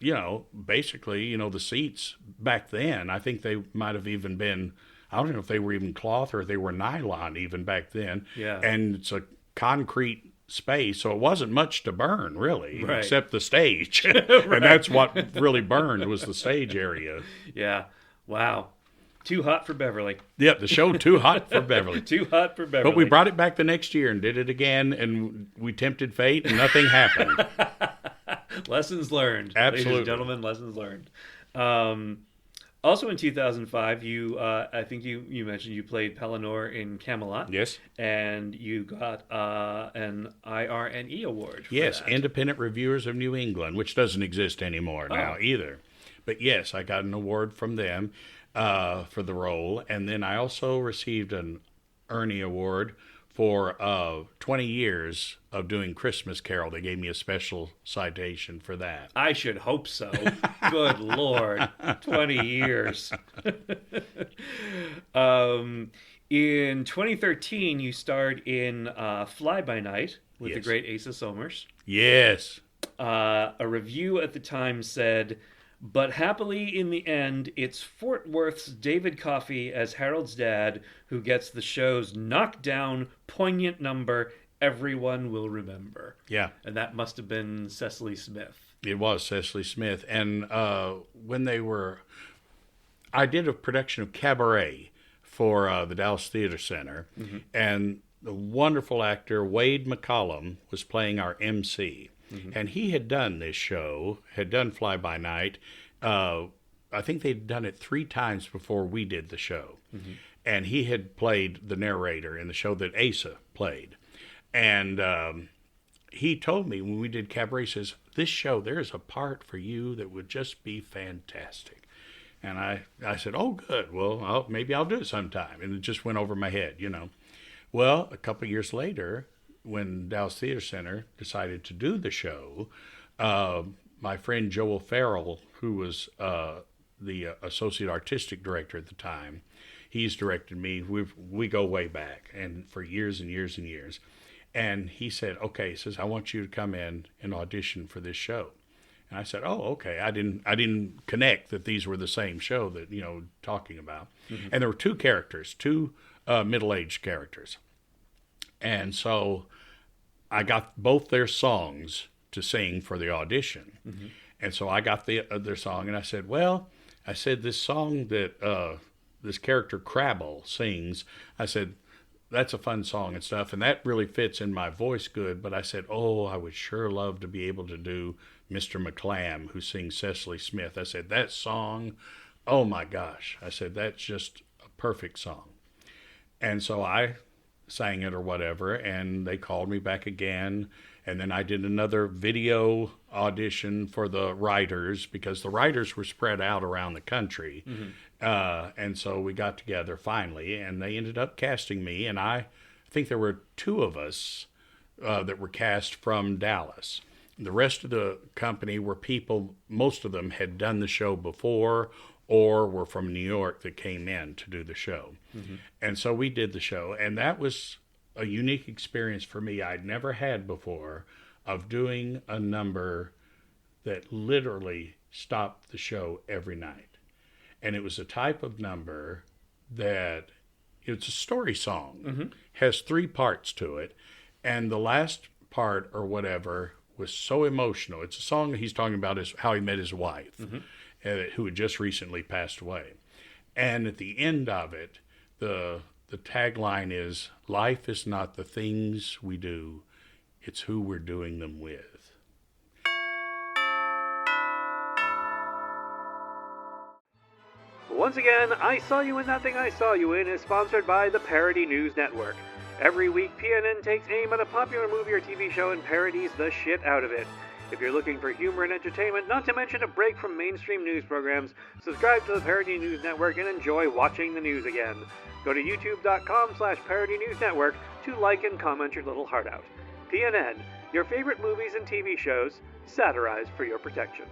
basically, the seats back then, I think they might have even been, I don't know if they were even cloth or if they were nylon even back then. Yeah. And it's a concrete space, so it wasn't much to burn, really, right. except the stage. Right. And that's what really burned was the stage area. Yeah. Wow. Too hot for Beverly. Yep, the show Too Hot for Beverly. Too hot for Beverly. But we brought it back the next year and did it again, and we tempted fate, and nothing happened. Lessons learned. Absolutely. Ladies and gentlemen, lessons learned. Also in 2005, I think you mentioned you played Pellinore in Camelot. Yes. And you got an IRNE award for yes, that. Independent Reviewers of New England, which doesn't exist anymore now either. But yes, I got an award from them for the role. And then I also received an Ernie Award for 20 years of doing Christmas Carol. They gave me a special citation for that. I should hope so. Good Lord. 20 years. In 2013, you starred in Fly By Night with the great Asa Somers. Yes. A review at the time said, but happily in the end, it's Fort Worth's David Coffey as Harold's dad who gets the show's knockdown, poignant number everyone will remember. Yeah. And that must have been Cecily Smith. It was Cecily Smith. And I did a production of Cabaret for the Dallas Theater Center. Mm-hmm. And the wonderful actor Wade McCollum was playing our MC. Mm-hmm. And he had done this show, had done Fly By Night. I think they'd done it 3 times before we did the show. Mm-hmm. And he had played the narrator in the show that Asa played. And he told me when we did Cabaret, he says, this show, there's a part for you that would just be fantastic. And I said, oh, good. Well, maybe I'll do it sometime. And it just went over my head, Well, a couple of years later, when Dallas Theater Center decided to do the show, my friend Joel Farrell, who was the associate artistic director at the time, he's directed me. We go way back, and for years and years and years. And he said, okay, he says, I want you to come in and audition for this show. And I said, oh, okay. I didn't connect that these were the same show that, talking about. Mm-hmm. And there were 2 characters, 2 middle-aged characters. And so I got both their songs to sing for the audition. Mm-hmm. And so I got their song, and I said, this song that this character Crabble sings, I said, that's a fun song and stuff, and that really fits in my voice good. But I said, I would sure love to be able to do Mr. McClam, who sings Cecily Smith. I said, that song, oh my gosh. I said, that's just a perfect song. And so I sang it or whatever, and they called me back again. And then I did another video audition for the writers, because the writers were spread out around the country. And so we got together finally, and they ended up casting me. And I think there were two of us that were cast from Dallas. The rest of the company were people, most of them had done the show before or were from New York that came in to do the show. And so we did the show, and that was a unique experience for me I'd never had before, of doing a number that literally stopped the show every night. And it was a type of number that it's a story song, has 3 parts to it, and the last part or whatever was so emotional. It's a song he's talking about is how he met his wife, who had just recently passed away. And at the end of it, the tagline is, "Life is not the things we do, it's who we're doing them with." Once again, I Saw You in That Thing I Saw You In is sponsored by the Parody News Network. Every week, PNN takes aim at a popular movie or TV show and parodies the shit out of it. If you're looking for humor and entertainment, not to mention a break from mainstream news programs, subscribe to the Parody News Network and enjoy watching the news again. Go to youtube.com/Parody News Network to like and comment your little heart out. PNN, your favorite movies and TV shows, satirized for your protection.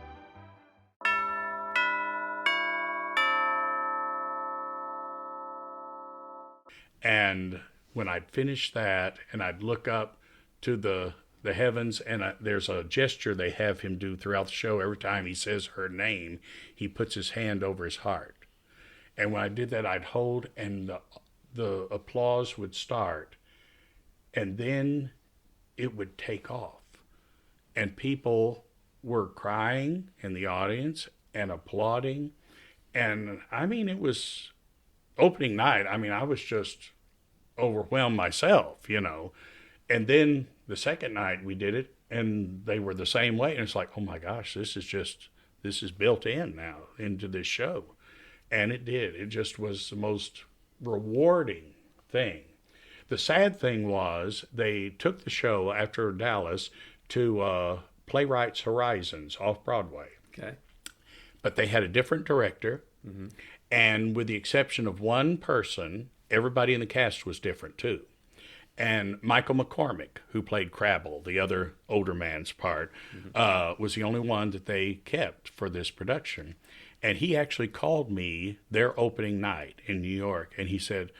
And when I'd finish that, and I'd look up to the heavens, and there's a gesture they have him do throughout the show. Every time he says her name, he puts his hand over his heart. And when I did that, I'd hold, and the applause would start, and then it would take off. And people were crying in the audience and applauding. And I mean, it was opening night. I mean, I was just overwhelmed myself, you know. And then the second night we did it, and they were the same way. And it's like, oh my gosh, this is built in now into this show. And it did. It just was the most rewarding thing. The sad thing was they took the show after Dallas to Playwrights Horizons off Broadway. Okay. But they had a different director. And with the exception of one person, everybody in the cast was different too. And Michael McCormick, who played Crabble, the other older man's part, was the only one that they kept for this production. And he actually called me their opening night in New York, and he said,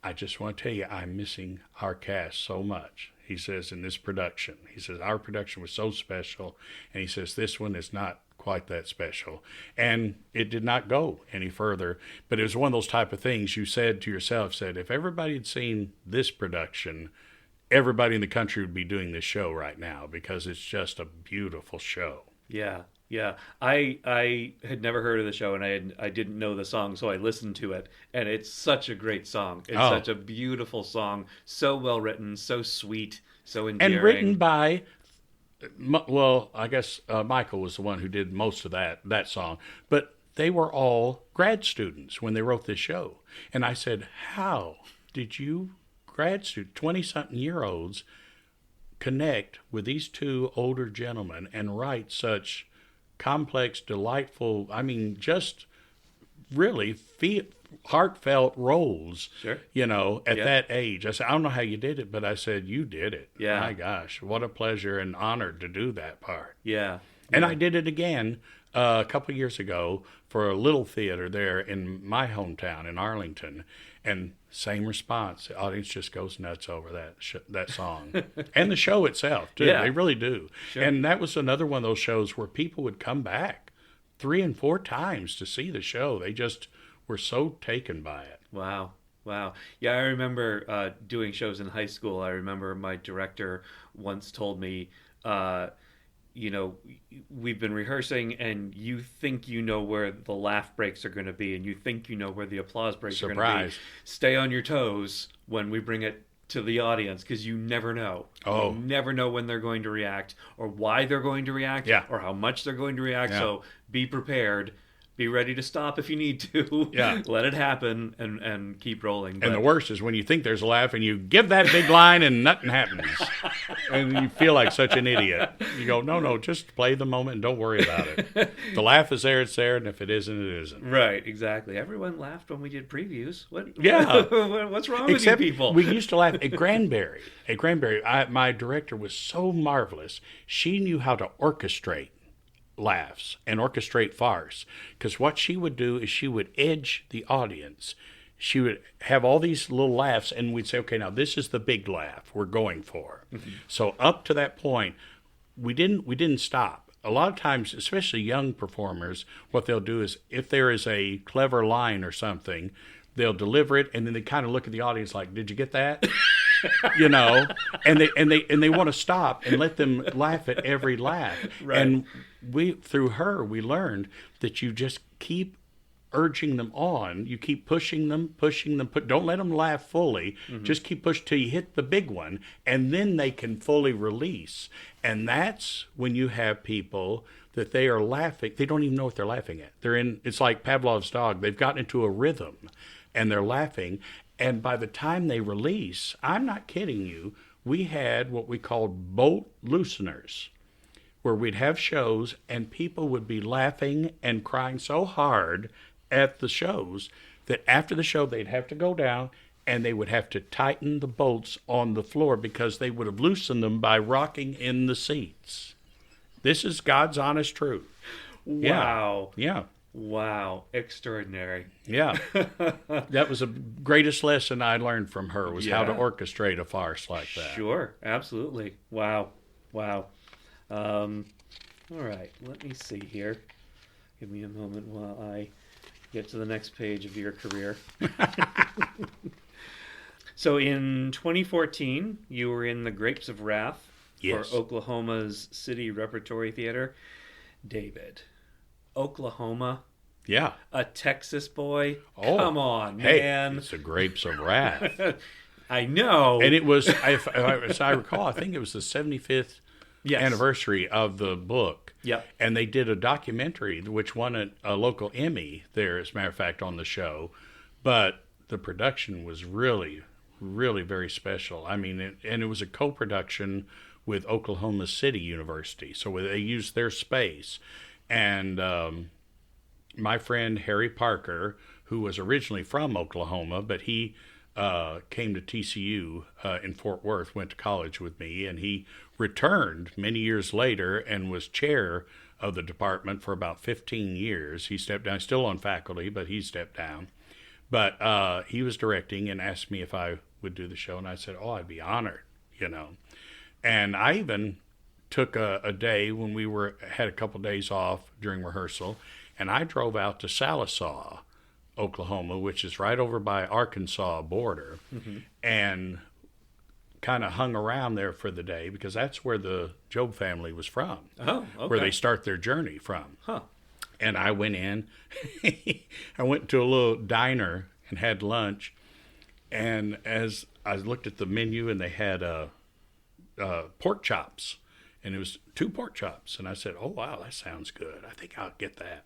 "I just want to tell you, I'm missing our cast so much." He says, in this production. He says, our production was so special. And he says, this one is not quite that special. And it did not go any further. But it was one of those type of things you said to yourself, if everybody had seen this production, everybody in the country would be doing this show right now, because it's just a beautiful show. Yeah. Yeah, I had never heard of the show, and I didn't know the song, so I listened to it, and it's such a great song. It's such a beautiful song, so well written, so sweet, so endearing. And written by, well, I guess Michael was the one who did most of that song, but they were all grad students when they wrote this show. And I said, how did you grad students, 20-something-year-olds, connect with these two older gentlemen and write such complex, delightful, I mean, just really heartfelt roles, you know, at that age. I said, I don't know how you did it, but I said, you did it. Yeah. My gosh, what a pleasure and honor to do that part. Yeah. And I did it again a couple of years ago for a little theater there in my hometown in Arlington. And same response. The audience just goes nuts over that song. And the show itself, too. Yeah. They really do. Sure. And that was another one of those shows where people would come back 3 and 4 times to see the show. They just were so taken by it. Wow. Yeah, I remember doing shows in high school. I remember my director once told me, you know, we've been rehearsing, and you think you know where the laugh breaks are going to be, and you think you know where the applause breaks are going to be. Stay on your toes when we bring it to the audience, because you never know. You never know when they're going to react, or why they're going to react, or how much they're going to react. So be prepared. Be ready to stop if you need to. Yeah. Let it happen and keep rolling. And the worst is when you think there's a laugh and you give that big line and nothing happens. And you feel like such an idiot. You go, no, just play the moment and don't worry about it. The laugh is there, it's there, and if it isn't, it isn't. Right, exactly. Everyone laughed when we did previews. Yeah. What's wrong with you people? We used to laugh at Granbury. My director was so marvelous. She knew how to orchestrate laughs and orchestrate farce, because what she would do is she would edge the audience. She would have all these little laughs, and we'd say, okay, now this is the big laugh we're going for. Mm-hmm. So up to that point, we didn't stop. A lot of times, especially young performers, what they'll do is if there is a clever line or something, they'll deliver it, and then they kind of look at the audience like, did you get that? And they want to stop and let them laugh at every laugh. Right. And through her, we learned that you just keep urging them on. You keep pushing them. Don't let them laugh fully. Mm-hmm. Just keep pushing till you hit the big one, and then they can fully release. And that's when you have people that they are laughing. They don't even know what they're laughing at. It's like Pavlov's dog. They've gotten into a rhythm, and they're laughing. And by the time they release, I'm not kidding you, we had what we called bolt looseners, where we'd have shows and people would be laughing and crying so hard at the shows that after the show they'd have to go down and they would have to tighten the bolts on the floor because they would have loosened them by rocking in the seats. This is God's honest truth. Wow. Yeah. Wow. Extraordinary. Yeah. That was the greatest lesson I learned from her, was how to orchestrate a farce like that. Sure. Absolutely. Wow. All right. Let me see here. Give me a moment while I get to the next page of your career. So in 2014, you were in The Grapes of Wrath for Oklahoma's City Repertory Theater. David, Oklahoma? Yeah. A Texas boy? Oh, come on, hey, man. It's The Grapes of Wrath. I know. And it was, as I recall, I think it was the 75th anniversary of the book. Yep. And they did a documentary which won a local Emmy there, as a matter of fact, on the show. But the production was really, really very special. I mean, it was a co-production with Oklahoma City University. So they used their space. And my friend Harry Parker, who was originally from Oklahoma, but he came to TCU in Fort Worth, went to college with me, and he returned many years later and was chair of the department for about 15 years. He stepped down, still on faculty, but he stepped down. But he was directing and asked me if I would do the show, and I said, I'd be honored, And I even took a day when we had a couple days off during rehearsal, and I drove out to Sallisaw, Oklahoma, which is right over by Arkansas border, and kind of hung around there for the day because that's where the Job family was from. Oh, okay. Where they start their journey from. Huh. And I went in. I went to a little diner and had lunch. And as I looked at the menu, and they had pork chops. And it was 2 pork chops. And I said, oh, wow, that sounds good. I think I'll get that.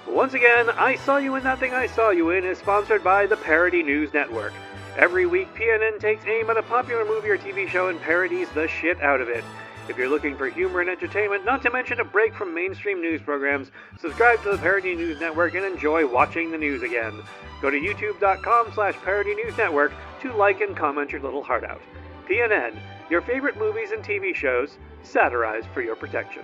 Once again, I Saw You in That Thing I Saw You In is sponsored by the Parody News Network. Every week, PNN takes aim at a popular movie or TV show and parodies the shit out of it. If you're looking for humor and entertainment, not to mention a break from mainstream news programs, subscribe to the Parody News Network and enjoy watching the news again. Go to youtube.com/Parody News Network to like and comment your little heart out. PNN, your favorite movies and TV shows, satirized for your protection.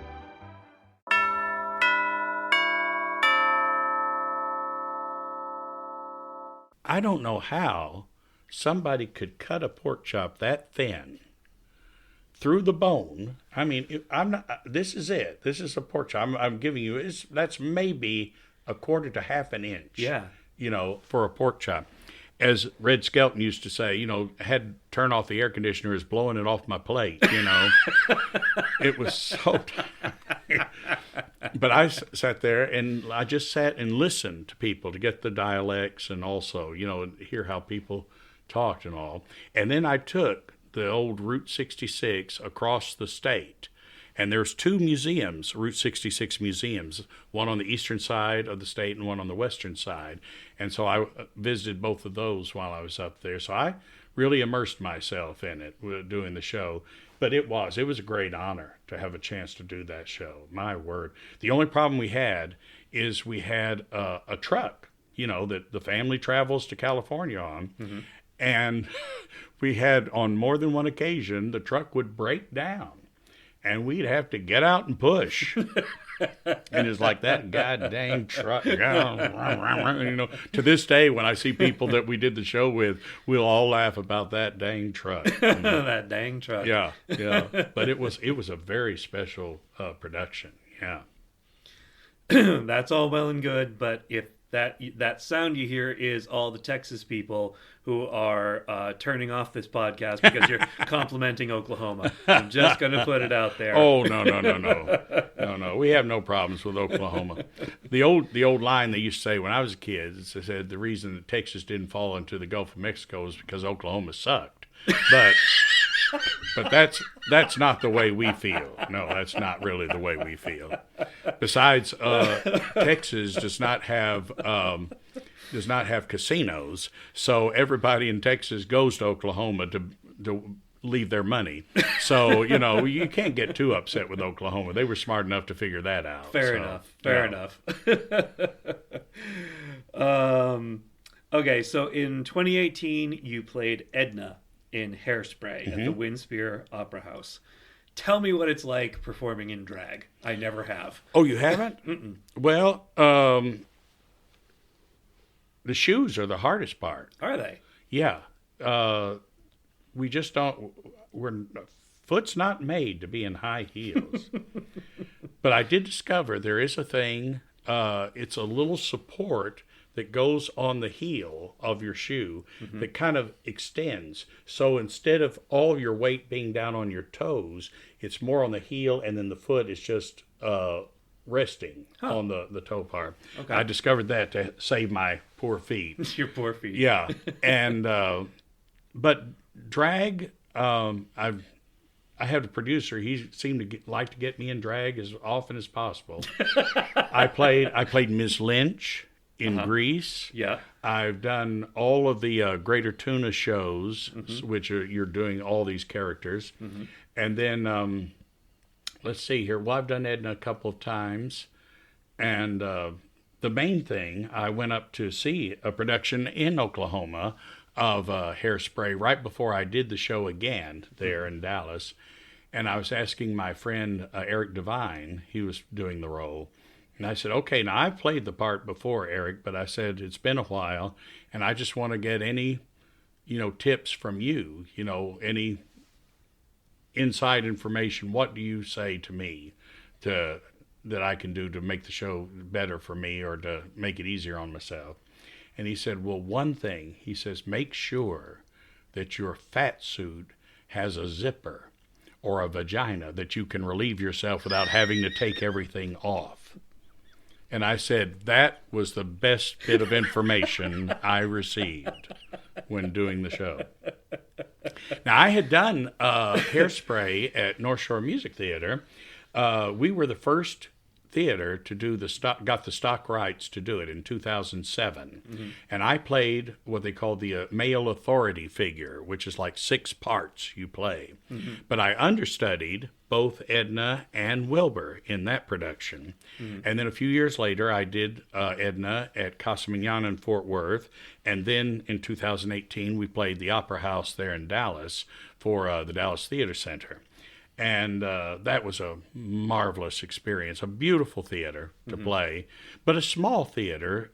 I don't know how somebody could cut a pork chop that thin through the bone. I mean, this is it. This is a pork chop. I'm giving you, that's maybe a quarter to half an inch. Yeah. For a pork chop. As Red Skelton used to say, had to turn off the air conditioner, is blowing it off my plate, It was so tight. But I sat there and I just sat and listened to people to get the dialects and also, hear how people talked and all. And then I took the old Route 66 across the state. And there's 2 museums, Route 66 museums, one on the eastern side of the state and one on the western side. And so I visited both of those while I was up there. So I really immersed myself in it doing the show. But it was a great honor to have a chance to do that show. My word. The only problem we had is we had a truck, that the family travels to California on. Mm-hmm. And we had, on more than one occasion, the truck would break down. And we'd have to get out and push. And it's like that goddamn truck. To this day, when I see people that we did the show with, we'll all laugh about that dang truck. That dang truck. Yeah. But it was a very special production. Yeah. That's all well and good, but if that sound you hear is all the Texas people who are turning off this podcast because you're complimenting Oklahoma. I'm just going to put it out there. Oh, no. We have no problems with Oklahoma. The old line they used to say when I was a kid, they said the reason that Texas didn't fall into the Gulf of Mexico is because Oklahoma sucked. But that's not the way we feel. No, that's not really the way we feel. Besides, Texas does not have casinos, so everybody in Texas goes to Oklahoma to leave their money. So you can't get too upset with Oklahoma. They were smart enough to figure that out. Fair enough. Okay, so in 2018, you played Edna in Hairspray at the Winspear Opera House. Tell me what it's like performing in drag. I never have. Oh, you haven't? Mm-mm. Well, the shoes are the hardest part. Are they? Yeah. We just don't... Foot's not made to be in high heels. But I did discover there is a thing, it's a little support that goes on the heel of your shoe that kind of extends. So instead of all your weight being down on your toes, it's more on the heel, and then the foot is just resting on the toe part. Okay. I discovered that to save my poor feet. Your poor feet. Yeah. And but drag, I had a producer. He seemed to like to get me in drag as often as possible. I played Miss Lynch in Greece. Yeah. I've done all of the Greater Tuna shows, which you're doing all these characters. And then, let's see here. Well, I've done Edna a couple of times. And the main thing, I went up to see a production in Oklahoma of Hairspray right before I did the show again there in Dallas. And I was asking my friend Eric Devine, he was doing the role. And I said, okay, now I've played the part before, Eric, but I said, it's been a while, and I just want to get any, tips from you, any inside information. What do you say to me that I can do to make the show better for me or to make it easier on myself? And he said, well, one thing, he says, make sure that your fat suit has a zipper or a vagina that you can relieve yourself without having to take everything off. And I said, that was the best bit of information I received when doing the show. Now, I had done Hairspray at North Shore Music Theater. We were the first theater to do got the stock rights to do it in 2007. And I played what they call the male authority figure, which is like 6 parts you play. But I understudied both Edna and Wilbur in that production. And then a few years later, I did Edna at Casa Mignana in Fort Worth. And then in 2018, we played the Opera House there in Dallas for the Dallas Theater Center. And that was a marvelous experience, a beautiful theater to play, but a small theater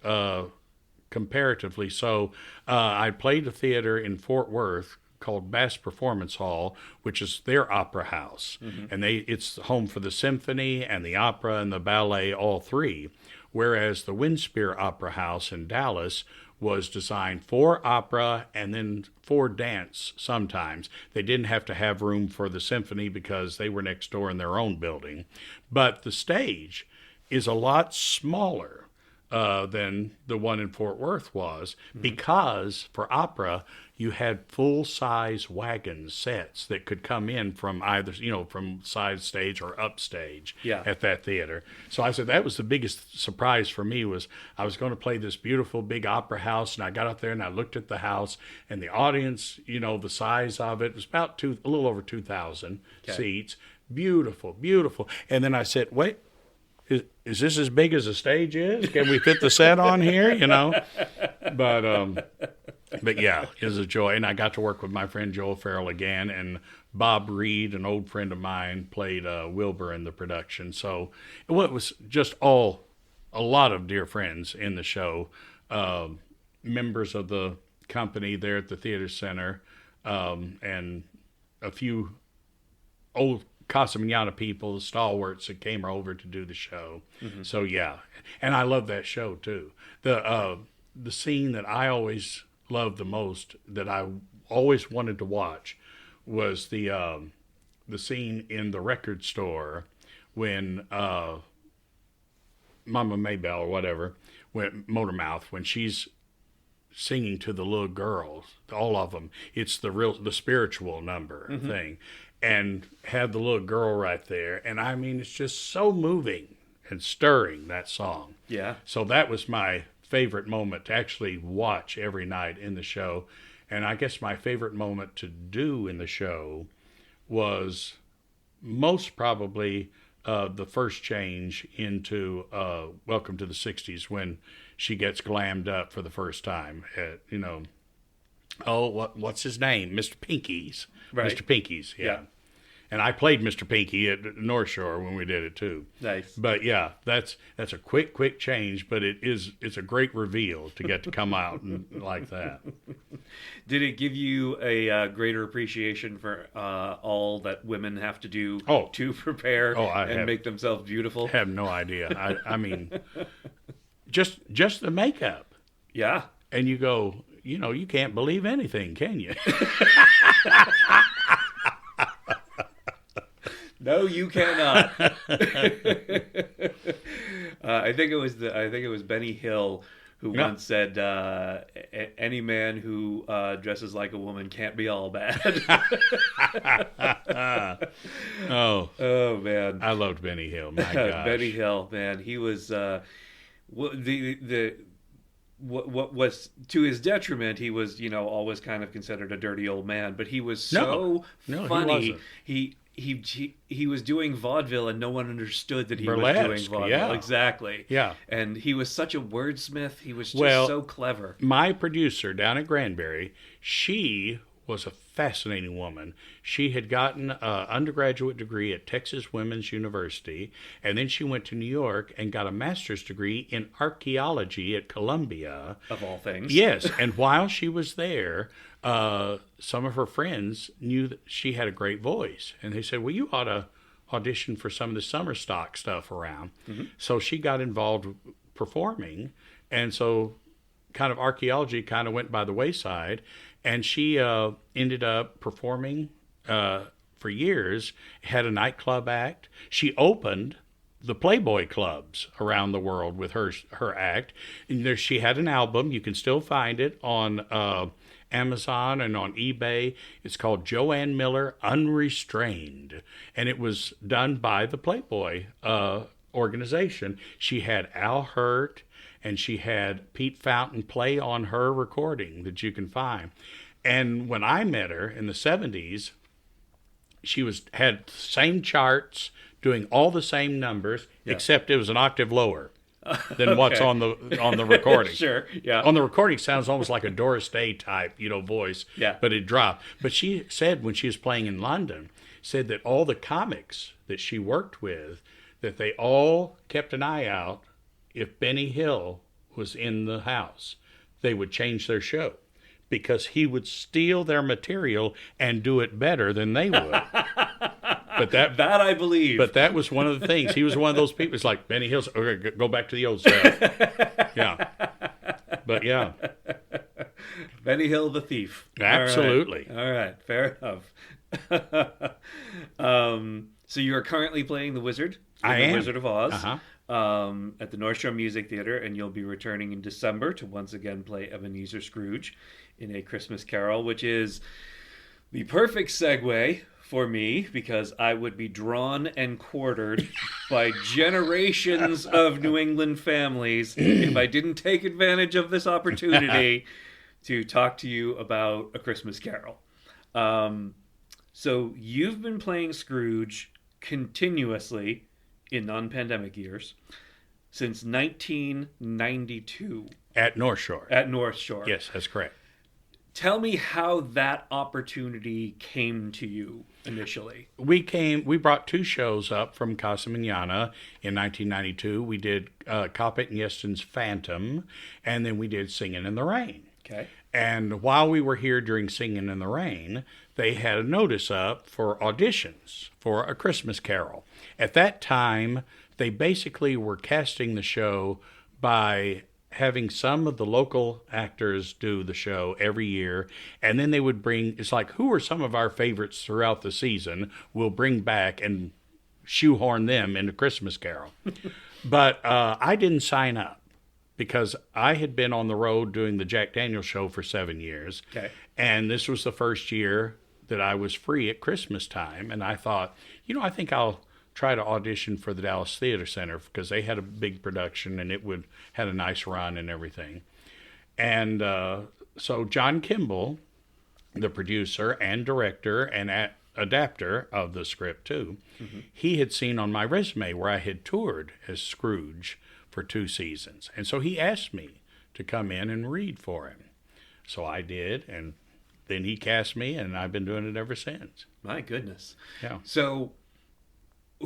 comparatively. So I played a theater in Fort Worth called Bass Performance Hall, which is their opera house. And it's home for the symphony and the opera and the ballet, all 3. Whereas the Winspear Opera House in Dallas was designed for opera and then for dance sometimes. They didn't have to have room for the symphony because they were next door in their own building. But the stage is a lot smaller than the one in Fort Worth was, because for opera you had full-size wagon sets that could come in from either, from side stage or upstage at that theater. So I said that was the biggest surprise for me, was I was going to play this beautiful big opera house, and I got up there and I looked at the house, and the audience, the size of it was about a little over 2,000 seats. Beautiful, beautiful. And then I said, wait, is this as big as the stage is? Can we fit the set on here? But yeah, it was a joy. And I got to work with my friend Joel Farrell again, and Bob Reed, an old friend of mine, played Wilbur in the production. So it was just a lot of dear friends in the show, members of the company there at the theater center, and a few old Casa Manana people, the stalwarts that came over to do the show. So yeah, and I love that show too. The scene that I always loved the most, that I always wanted to watch, was the scene in the record store when Mama Maybell or whatever, Motormouth, when she's singing to the little girls, all of them. It's the spiritual number thing. And had the little girl right there. And I mean, it's just so moving and stirring, that song. Yeah. So that was my favorite moment to actually watch every night in the show. And I guess my favorite moment to do in the show was most probably the first change into Welcome to the 60s, when she gets glammed up for the first time at, what's his name? Mr. Pinky's. Right. Mr. Pinky's, yeah. And I played Mr. Pinky at North Shore when we did it too. Nice. But yeah, that's a quick change, but it's a great reveal to get to come out like that. Did it give you a greater appreciation for all that women have to do to prepare and make themselves beautiful? I have no idea. I mean, just the makeup. Yeah. And you go, you can't believe anything, can you? No, you cannot. I think it was Benny Hill who once said, "Any man who dresses like a woman can't be all bad." Oh man, I loved Benny Hill. My gosh, Benny Hill, man, he was what was to his detriment. He was, always kind of considered a dirty old man, but he was so funny. He was doing vaudeville, and no one understood that he was doing vaudeville. Yeah. Exactly. Yeah. And he was such a wordsmith. He was just so clever. My producer down at Granbury, she was a fascinating woman. She had gotten an undergraduate degree at Texas Women's University, and then she went to New York and got a master's degree in archaeology at Columbia. Of all things. Yes, and while she was there, some of her friends knew that she had a great voice, and they said, well, you ought to audition for some of the summer stock stuff around. So she got involved with performing, and so kind of archaeology kind of went by the wayside, and she ended up performing for years, had a nightclub act. She opened the Playboy clubs around the world with her act. And she had an album. You can still find it on Amazon and on eBay. It's called Joanne Miller Unrestrained, and it was done by the Playboy organization. She had Al Hurt and she had Pete Fountain play on her recording that you can find. And when I met her in the 70s, she had the same charts, doing all the same numbers, except it was an octave lower than what's on the recording. Sure, yeah. On the recording, sounds almost like a Doris Day type, voice. Yeah. But it dropped. But she said when she was playing in London, said that all the comics that she worked with, that they all kept an eye out. If Benny Hill was in the house, they would change their show because he would steal their material and do it better than they would. But that I believe. But that was one of the things. He was one of those people. It's like Benny Hill's. Okay, go back to the old stuff. Yeah. But yeah. Benny Hill the thief. Absolutely. All right. Fair enough. So you are currently playing the Wizard. I am. The Wizard of Oz. at the North Shore Music Theater, and you'll be returning in December to once again play Ebenezer Scrooge in A Christmas Carol, which is the perfect segue for me because I would be drawn and quartered by generations of New England families if I didn't take advantage of this opportunity to talk to you about A Christmas Carol. So you've been playing Scrooge continuously in non-pandemic years since 1992. At North Shore. At North Shore. Yes, that's correct. Tell me how that opportunity came to you initially. We brought 2 shows up from Casa Manana in 1992. We did Coppet and Yeston's Phantom, and then we did Singing in the Rain. Okay. And while we were here during Singing in the Rain, they had a notice up for auditions for A Christmas Carol. At that time, they basically were casting the show by having some of the local actors do the show every year, and then they would bring, it's like, who are some of our favorites throughout the season? We'll bring back and shoehorn them into Christmas Carol. But I didn't sign up because I had been on the road doing the Jack Daniels show for 7 years. Okay. And this was the first year that I was free at Christmas time. And I thought, I think I'll try to audition for the Dallas Theater Center because they had a big production and it had a nice run and everything. And so John Kimball, the producer and director and adapter of the script too, he had seen on my resume where I had toured as Scrooge for 2 seasons. And so he asked me to come in and read for him. So I did, and then he cast me, and I've been doing it ever since. My goodness. Yeah. So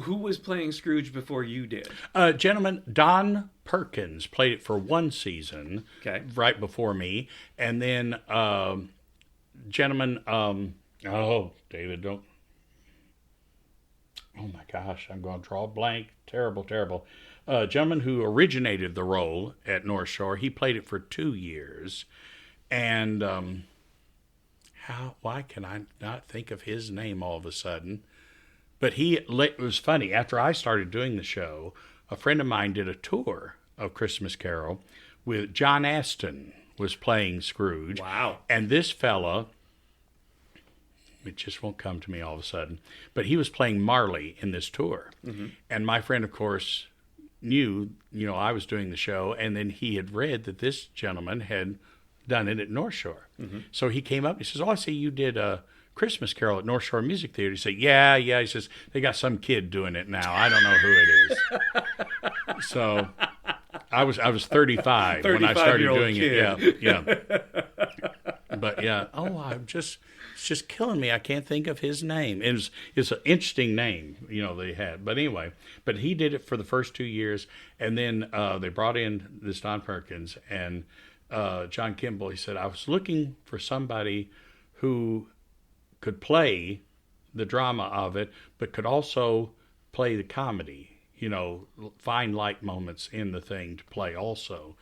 who was playing Scrooge before you did? Gentleman, Don Perkins played it for 1 season, Okay. right before me. And then gentleman, David, don't. Oh my gosh, I'm going to draw a blank. Terrible, terrible. Gentleman who originated the role at North Shore, he played it for 2 years. And why can I not think of his name all of a sudden? But it was funny. After I started doing the show, a friend of mine did a tour of Christmas Carol with John Aston was playing Scrooge. Wow. And this fella, it just won't come to me all of a sudden, but he was playing Marley in this tour. And my friend, of course, knew, I was doing the show, and then he had read that this gentleman had done it at North Shore. So he came up, he says, I see you did a Christmas Carol at North Shore Music Theater. He said, yeah, he says, they got some kid doing it now. I don't know who it is. So I was 35 when I started doing kid. it. Yeah. But yeah, it's just killing me. I can't think of his name. It's an interesting name, they had. But anyway, he did it for the first 2 years, and then they brought in this Don Perkins and John Kimball. He said, I was looking for somebody who could play the drama of it, but could also play the comedy, find light moments in the thing to play also.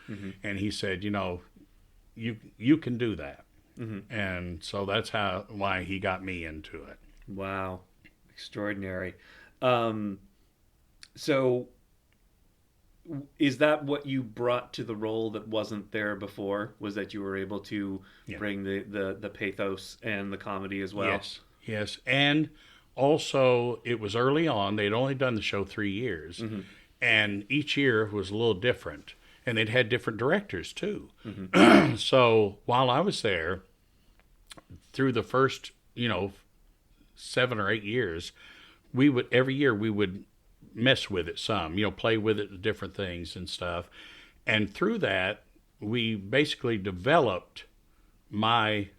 And he said, you can do that. And so that's why he got me into it. Wow. Extraordinary. So is that what you brought to the role that wasn't there before? Was that you were able to bring the pathos and the comedy as well? Yes. And also, it was early on. They'd only done the show 3 years. And each year was a little different. And they'd had different directors, too. So while I was there, through the first, 7 or 8 years, every year we would mess with it some, play with it, different things and stuff. And through that, we basically developed my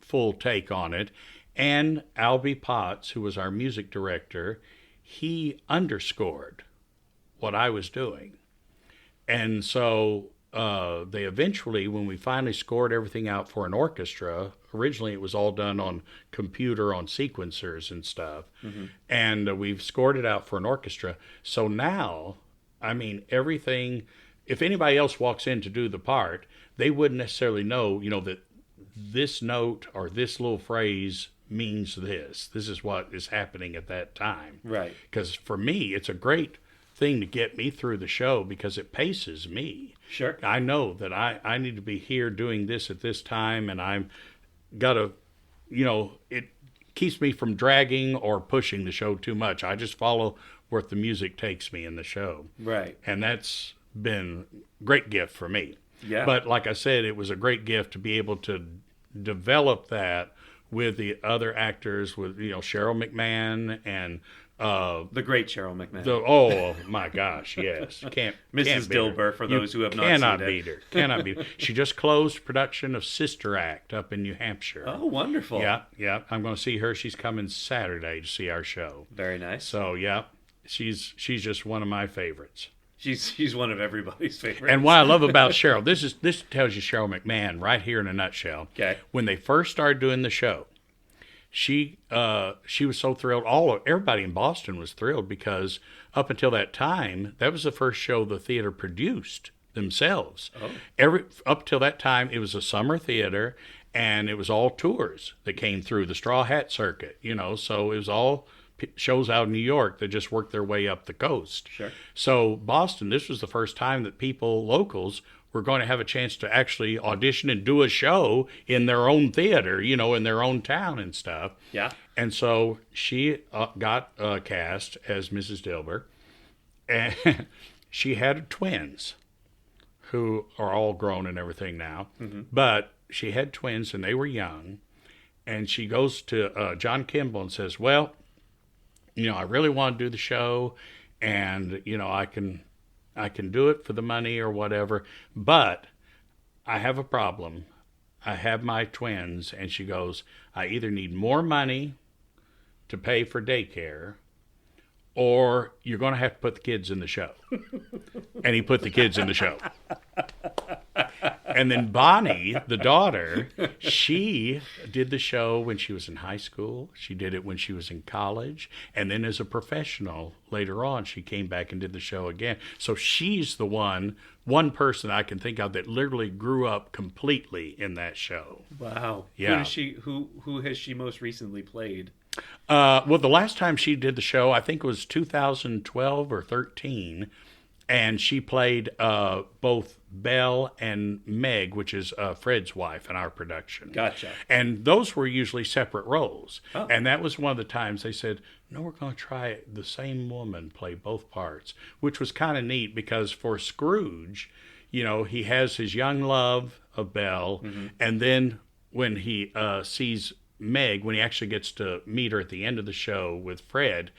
full take on it. And Albie Potts, who was our music director, he underscored what I was doing. And so they eventually, when we finally scored everything out for an orchestra, originally it was all done on computer, on sequencers and stuff. And we've scored it out for an orchestra. So now, everything, if anybody else walks in to do the part, they wouldn't necessarily know, that this note or this little phrase means this. This is what is happening at that time. Right. Because for me, it's a great thing to get me through the show because it paces me. Sure. I know that I need to be here doing this at this time, and I'm got to, it keeps me from dragging or pushing the show too much. I just follow where the music takes me in the show. Right. And that's been a great gift for me. Yeah. But like I said, it was a great gift to be able to develop that with the other actors, with Cheryl McMahon and the great Cheryl McMahon. Oh my gosh, yes, can't Mrs. beat Dilber her. for those who have not cannot seen beat her. Cannot beat her. She just closed production of Sister Act up in New Hampshire. Oh, wonderful. Yeah. I'm going to see her. She's coming Saturday to see our show. Very nice. So yeah, she's just one of my favorites. She's one of everybody's favorites. And what I love about Cheryl, this tells you Cheryl McMahon right here in a nutshell. Okay. When they first started doing the show, she was so thrilled. Everybody in Boston was thrilled because up until that time, that was the first show the theater produced themselves. Oh. Up till that time, it was a summer theater, and it was all tours that came through the Straw Hat Circuit. So it was all shows out in New York that just worked their way up the coast. Sure. So Boston, this was the first time that locals, were going to have a chance to actually audition and do a show in their own theater, in their own town and stuff. Yeah. And so she got cast as Mrs. Dilber, and she had twins who are all grown and everything now. Mm-hmm. But she had twins and they were young. And she goes to John Kimball and says, well, I really want to do the show, and I can do it for the money or whatever, but I have a problem. I have my twins, and she goes, I either need more money to pay for daycare, or you're going to have to put the kids in the show. And he put the kids in the show. And then Bonnie, the daughter, she did the show when she was in high school. She did it when she was in college. And then as a professional, later on, she came back and did the show again. So she's the one person I can think of that literally grew up completely in that show. Wow. Yeah. Who has she most recently played? Well, the last time she did the show, I think it was 2012 or 13. And she played both Belle and Meg, which is Fred's wife in our production. Gotcha. And those were usually separate roles. Oh. And that was one of the times they said, no, we're going to try the same woman play both parts, which was kind of neat because for Scrooge, he has his young love of Belle. Mm-hmm. And then when he sees Meg, when he actually gets to meet her at the end of the show with Fred,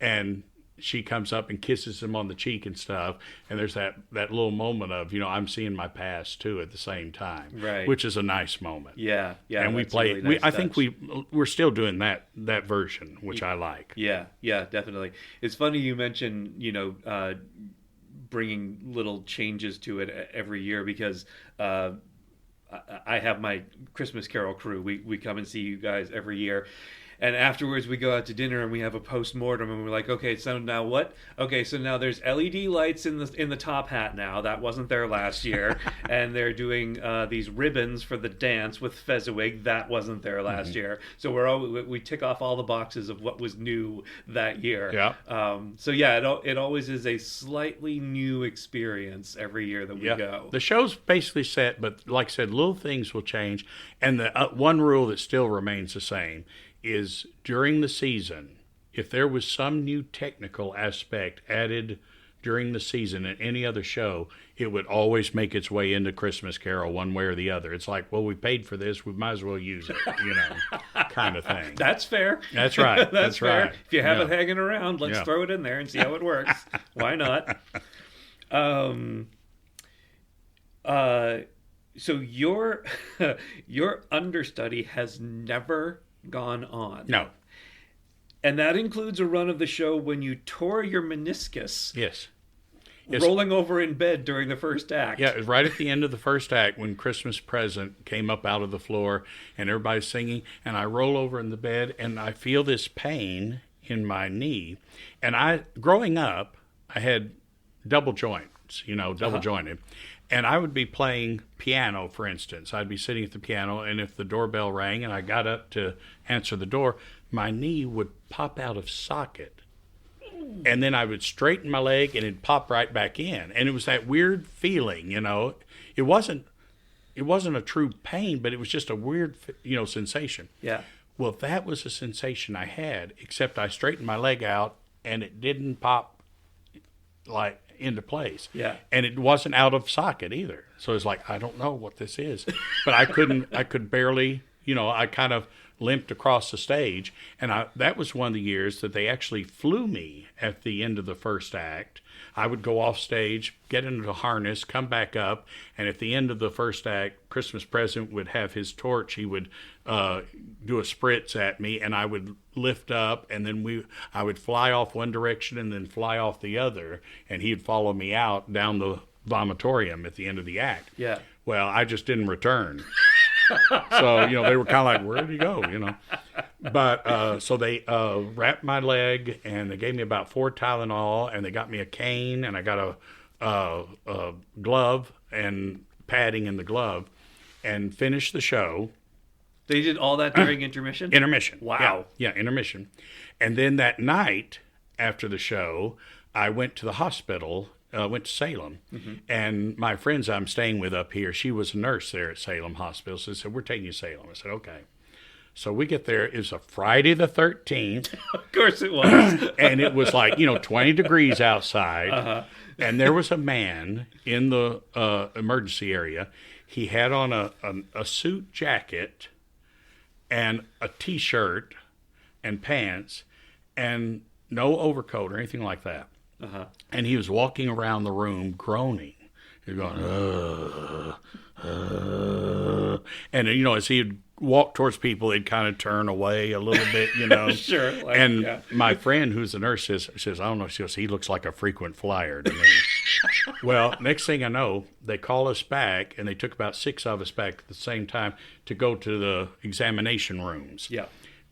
and she comes up and kisses him on the cheek and stuff, and there's that little moment of I'm seeing my past too at the same time, right? Which is a nice moment. Yeah. And we play. Really nice I think we're still doing that version, which I like. Yeah, definitely. It's funny you mention bringing little changes to it every year because. I have my Christmas Carol crew. We come and see you guys every year. And afterwards we go out to dinner and we have a post-mortem and we're like, okay, so now what? Okay, so now there's LED lights in the top hat now. That wasn't there last year. And they're doing these ribbons for the dance with Fezziwig. That wasn't there last year. So we tick off all the boxes of what was new that year. Yeah. So yeah, it always is a slightly new experience every year that we go. The show's basically set, but like I said, little things will change. And the one rule that still remains the same is during the season, if there was some new technical aspect added during the season in any other show, it would always make its way into Christmas Carol one way or the other. It's like, well, we paid for this, we might as well use it, kind of thing. That's fair. That's right. That's fair. right. If you have it hanging around, let's throw it in there and see how it works. Why not? So your understudy has never gone on. No. And that includes a run of the show when you tore your meniscus. Yes. Rolling over in bed during the first act. Yeah, it was right at the end of the first act when Christmas Present came up out of the floor and everybody's singing, and I roll over in the bed and I feel this pain in my knee. And growing up, I had double joints, double jointed. And I would be playing piano, for instance. I'd be sitting at the piano, and if the doorbell rang and I got up to answer the door, my knee would pop out of socket. and then I would straighten my leg and it'd pop right back in. And it was that weird feeling, It wasn't a true pain, but it was just a weird, sensation. Yeah. Well, that was a sensation I had, except I straightened my leg out and it didn't pop like into place. Yeah. And it wasn't out of socket either. So it's like, I don't know what this is. But I could barely, I kind of limped across the stage. And that was one of the years that they actually flew me at the end of the first act. I would go off stage, get into the harness, come back up, and at the end of the first act, Christmas Present would have his torch. He would do a spritz at me, and I would lift up, and then I would fly off one direction and then fly off the other, and he'd follow me out down the vomitorium at the end of the act. Yeah. Well, I just didn't return. So, they were kind of like, where'd he go, But so they wrapped my leg, and they gave me about 4 Tylenol, and they got me a cane, and I got a glove and padding in the glove, and finished the show. They did all that during intermission? Intermission. Wow. Yeah, intermission. And then that night after the show, I went to the hospital. Went to Salem, and my friends I'm staying with up here, she was a nurse there at Salem Hospital, so they said, we're taking you to Salem. I said, okay. So we get there. It was a Friday the 13th. Of course it was. And it was like, 20 degrees outside, and there was a man in the emergency area. He had on a suit jacket and a T-shirt and pants and no overcoat or anything like that. And he was walking around the room groaning. He was going, and as he would walk towards people, he'd kind of turn away a little bit, Sure. My friend, who's the nurse, says, I don't know, she goes, he looks like a frequent flyer to me. Well, next thing I know, they call us back, and they took about 6 of us back at the same time to go to the examination rooms. Yeah.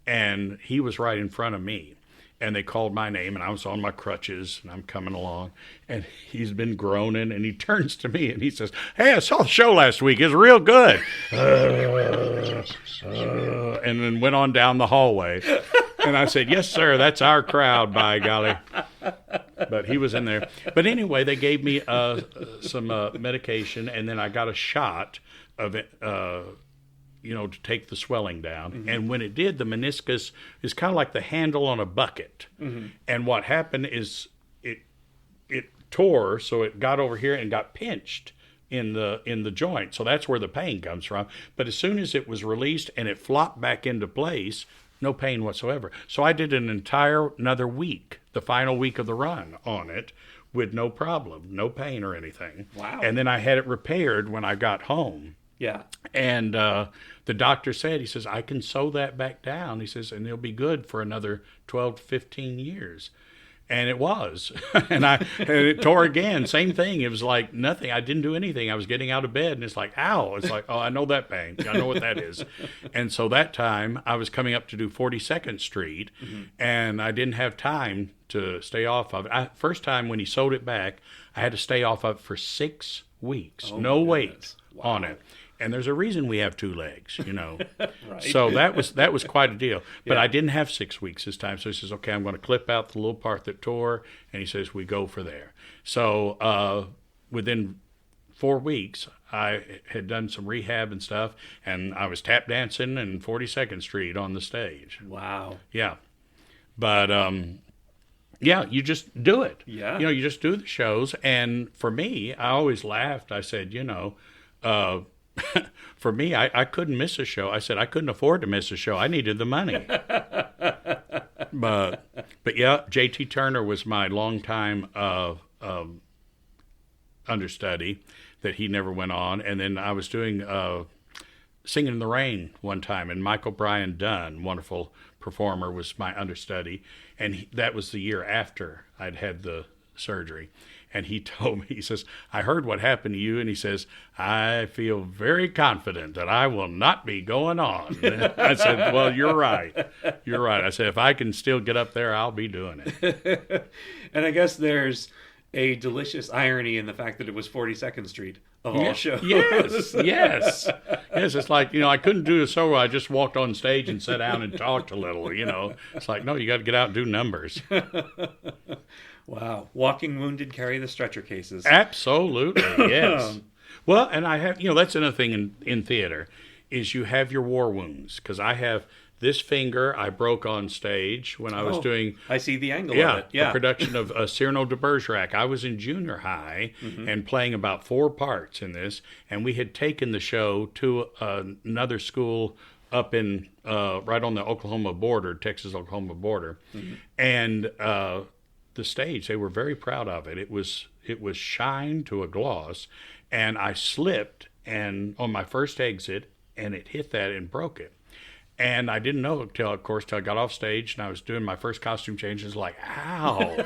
And he was right in front of me. And they called my name, and I was on my crutches, and I'm coming along. And he's been groaning, and he turns to me, and he says, hey, I saw the show last week. It was real good. And then went on down the hallway. And I said, yes, sir, that's our crowd, by golly. But he was in there. But anyway, they gave me some medication, and then I got a shot of it, to take the swelling down. And when it did, the meniscus is kind of like the handle on a bucket. And what happened is it tore, so it got over here and got pinched in the joint. So that's where the pain comes from. But as soon as it was released and it flopped back into place, no pain whatsoever. So I did another week, the final week of the run on it, with no problem, no pain or anything. Wow. And then I had it repaired when I got home. Yeah. And the doctor said, he says, I can sew that back down. He says, and it'll be good for another 12 to 15 years. And it was. and it tore again. Same thing. It was like nothing. I didn't do anything. I was getting out of bed, and it's like, ow. It's like, oh, I know that pain. I know what that is. And so that time, I was coming up to do 42nd Street, and I didn't have time to stay off of it. First time when he sewed it back, I had to stay off of it for 6 weeks. No weight on it. And there's a reason we have 2 legs, Right. So that was quite a deal. But I didn't have 6 weeks this time. So he says, okay, I'm going to clip out the little part that tore. And he says, we go for there. So within 4 weeks, I had done some rehab and stuff. And I was tap dancing in 42nd Street on the stage. Wow. Yeah. But, you just do it. Yeah. You just do the shows. And for me, I always laughed. I said, for me, I couldn't miss a show. I said I couldn't afford to miss a show. I needed the money. but yeah, J.T. Turner was my longtime understudy that he never went on. And then I was doing Singing in the Rain one time, and Michael Bryan Dunn, wonderful performer, was my understudy. And that was the year after I'd had the surgery. And he told me, he says, I heard what happened to you. And he says, I feel very confident that I will not be going on. I said, well, you're right. You're right. I said, if I can still get up there, I'll be doing it. And I guess there's a delicious irony in the fact that it was 42nd Street of all shows. Yes. It's like, I couldn't do a solo. I just walked on stage and sat down and talked a little, It's like, no, you got to get out and do numbers. Wow. Walking wounded carry the stretcher cases. Absolutely, yes. Well, and I have, that's another thing in theater, is you have your war wounds. Because I have this finger I broke on stage when I was doing... I see the angle of it. Yeah, a production of Cyrano de Bergerac. I was in junior high and playing about 4 parts in this, and we had taken the show to another school up in right on the Oklahoma border, Texas-Oklahoma border. And the stage, they were very proud of it. It was shine to a gloss, and I slipped and on my first exit, and it hit that and broke it. And I didn't know till I got off stage and I was doing my first costume change. It was like, ow.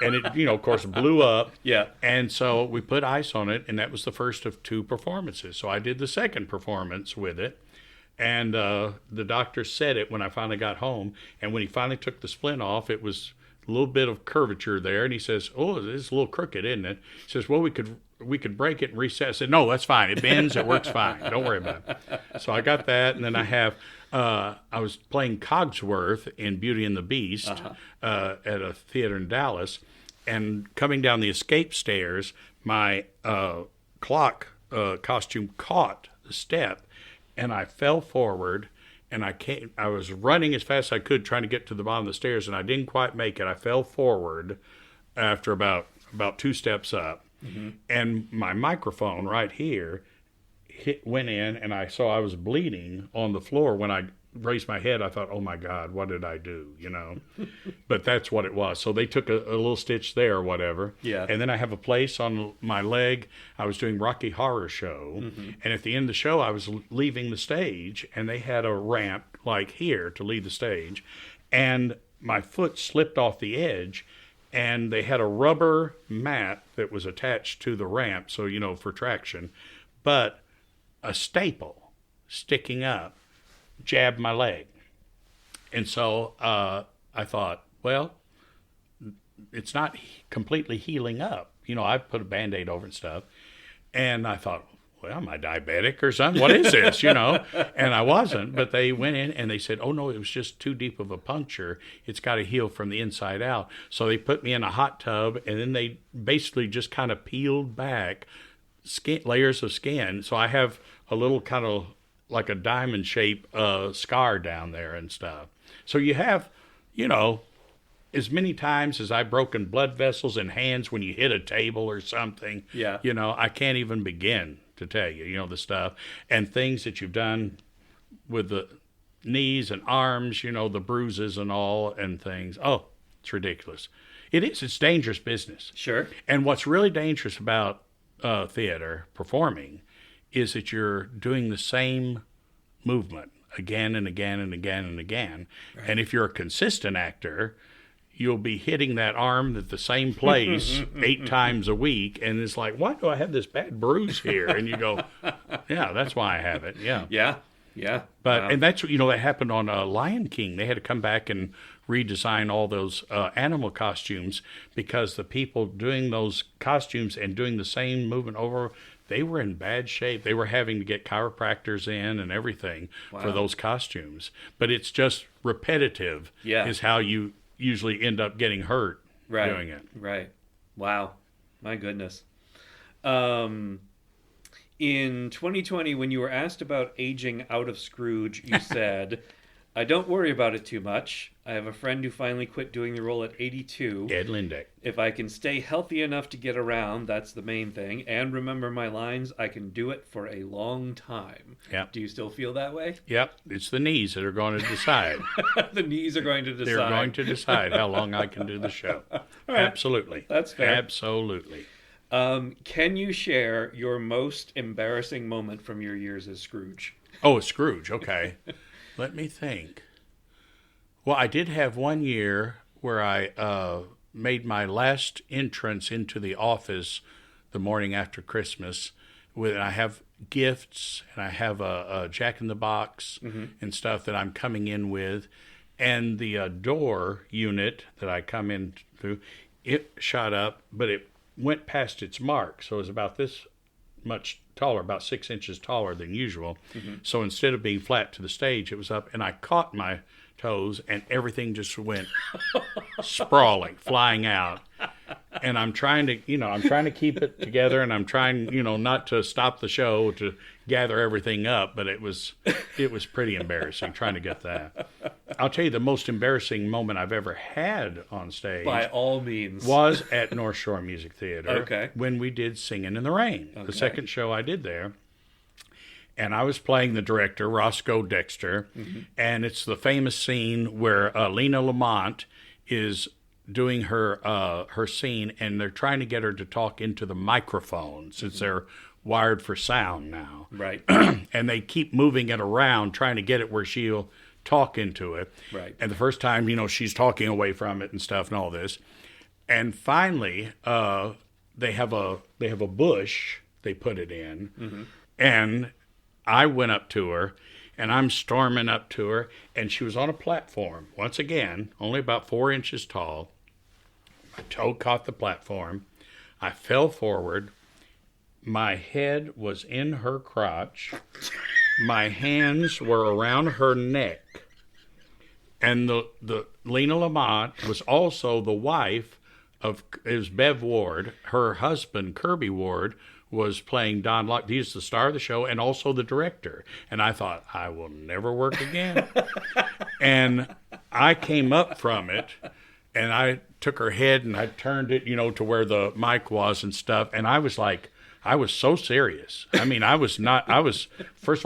And it, of course, blew up. Yeah. And so we put ice on it, and that was the first of 2 performances. So I did the second performance with it. And the doctor said it when I finally got home. And when he finally took the splint off, it was a little bit of curvature there. And he says, oh, it's a little crooked, isn't it? He says, well, we could break it and reset. I said, no, that's fine. It bends. It works fine. Don't worry about it. So I got that. And then I have... I was playing Cogsworth in Beauty and the Beast at a theater in Dallas, and coming down the escape stairs, my clock costume caught the step, and I fell forward, and I was running as fast as I could trying to get to the bottom of the stairs, and I didn't quite make it. I fell forward after about 2 steps up, and my microphone right here went in, and I saw I was bleeding on the floor. When I raised my head, I thought, oh my God, what did I do? But that's what it was. So they took a little stitch there or whatever. Yeah. And then I have a place on my leg. I was doing Rocky Horror Show. And at the end of the show, I was leaving the stage, and they had a ramp like here to leave the stage. And my foot slipped off the edge, and they had a rubber mat that was attached to the ramp, so, for traction. But a staple sticking up jabbed my leg. And so I thought, well, it's not completely healing up. I put a Band-Aid over and stuff. And I thought, well, am I diabetic or something? What is this, And I wasn't. But they went in and they said, oh, no, it was just too deep of a puncture. It's got to heal from the inside out. So they put me in a hot tub, and then they basically just kind of peeled back layers of skin. So I have a little kind of like a diamond shape scar down there and stuff. So you have, as many times as I've broken blood vessels in hands when you hit a table or something. Yeah. I can't even begin to tell you, the stuff and things that you've done with the knees and arms, the bruises and all and things. Oh, it's ridiculous. It's dangerous business. Sure. And what's really dangerous about theater performing is that you're doing the same movement again and again and again and again. Right. And if you're a consistent actor, you'll be hitting that arm at the same place 8 times a week, and it's like, why do I have this bad bruise here? And you go, yeah, that's why I have it. Yeah. But and that's that happened on Lion King. They had to come back and redesign all those animal costumes because the people doing those costumes and doing the same movement over, they were in bad shape. They were having to get chiropractors in and everything for those costumes. But it's just repetitive is how you usually end up getting hurt doing it. Right. Wow. My goodness. In 2020, when you were asked about aging out of Scrooge, you said, I don't worry about it too much. I have a friend who finally quit doing the role at 82. Ed Lindeck. If I can stay healthy enough to get around, that's the main thing, and remember my lines, I can do it for a long time. Yep. Do you still feel that way? Yep. It's the knees that are going to decide. The knees are going to decide. They're going to decide how long I can do the show. Right. Absolutely. That's fair. Absolutely. Can you share your most embarrassing moment from your years as Scrooge? Oh, Scrooge. Okay. Let me think. Well, I did have one year where I made my last entrance into the office the morning after Christmas. I have gifts, and I have a Jack-in-the-Box and stuff that I'm coming in with. And the door unit that I come in through, it shot up, but went past its mark. So it was about this much taller, about 6 inches taller than usual. So instead of being flat to the stage, it was up, and I caught my toes, and everything just went sprawling, flying out. And I'm trying to keep it together, and I'm trying, not to stop the show, to gather everything up, but it was pretty embarrassing trying to get that. I'll tell you, the most embarrassing moment I've ever had on stage, by all means, was at North Shore Music Theater. Okay. When we did Singing in the Rain, the second show I did there. And I was playing the director, Roscoe Dexter, and it's the famous scene where Lena Lamont is doing her scene, and they're trying to get her to talk into the microphone since they're wired for sound now. Right. And they keep moving it around, trying to get it where she'll talk into it. Right. And the first time, she's talking away from it and stuff and all this. And finally, they have a bush they put it in, and I went up to her, and I'm storming up to her, and she was on a platform, once again, only about 4 inches tall. My toe caught the platform. I fell forward. My head was in her crotch. My hands were around her neck. And the Lena Lamont was also the wife of, it was Bev Ward. Her husband, Kirby Ward, was playing Don Locke. He's the star of the show and also the director. And I thought, I will never work again. And I came up from it, and I took her head and I turned it, to where the mic was and stuff. And I was like, I was so serious. I mean, first of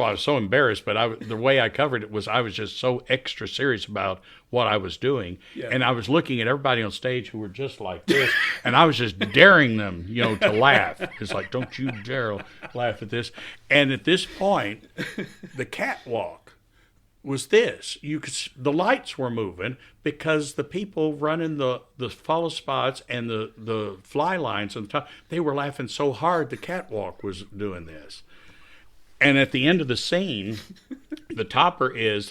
all, I was so embarrassed, but the way I covered it was I was just so extra serious about what I was doing. Yeah. And I was looking at everybody on stage who were just like this, and I was just daring them, to laugh. It's like, don't you dare laugh at this. And at this point, the catwalk was this. The lights were moving because the people running the follow spots and the fly lines on the top, they were laughing so hard the catwalk was doing this. And at the end of the scene, the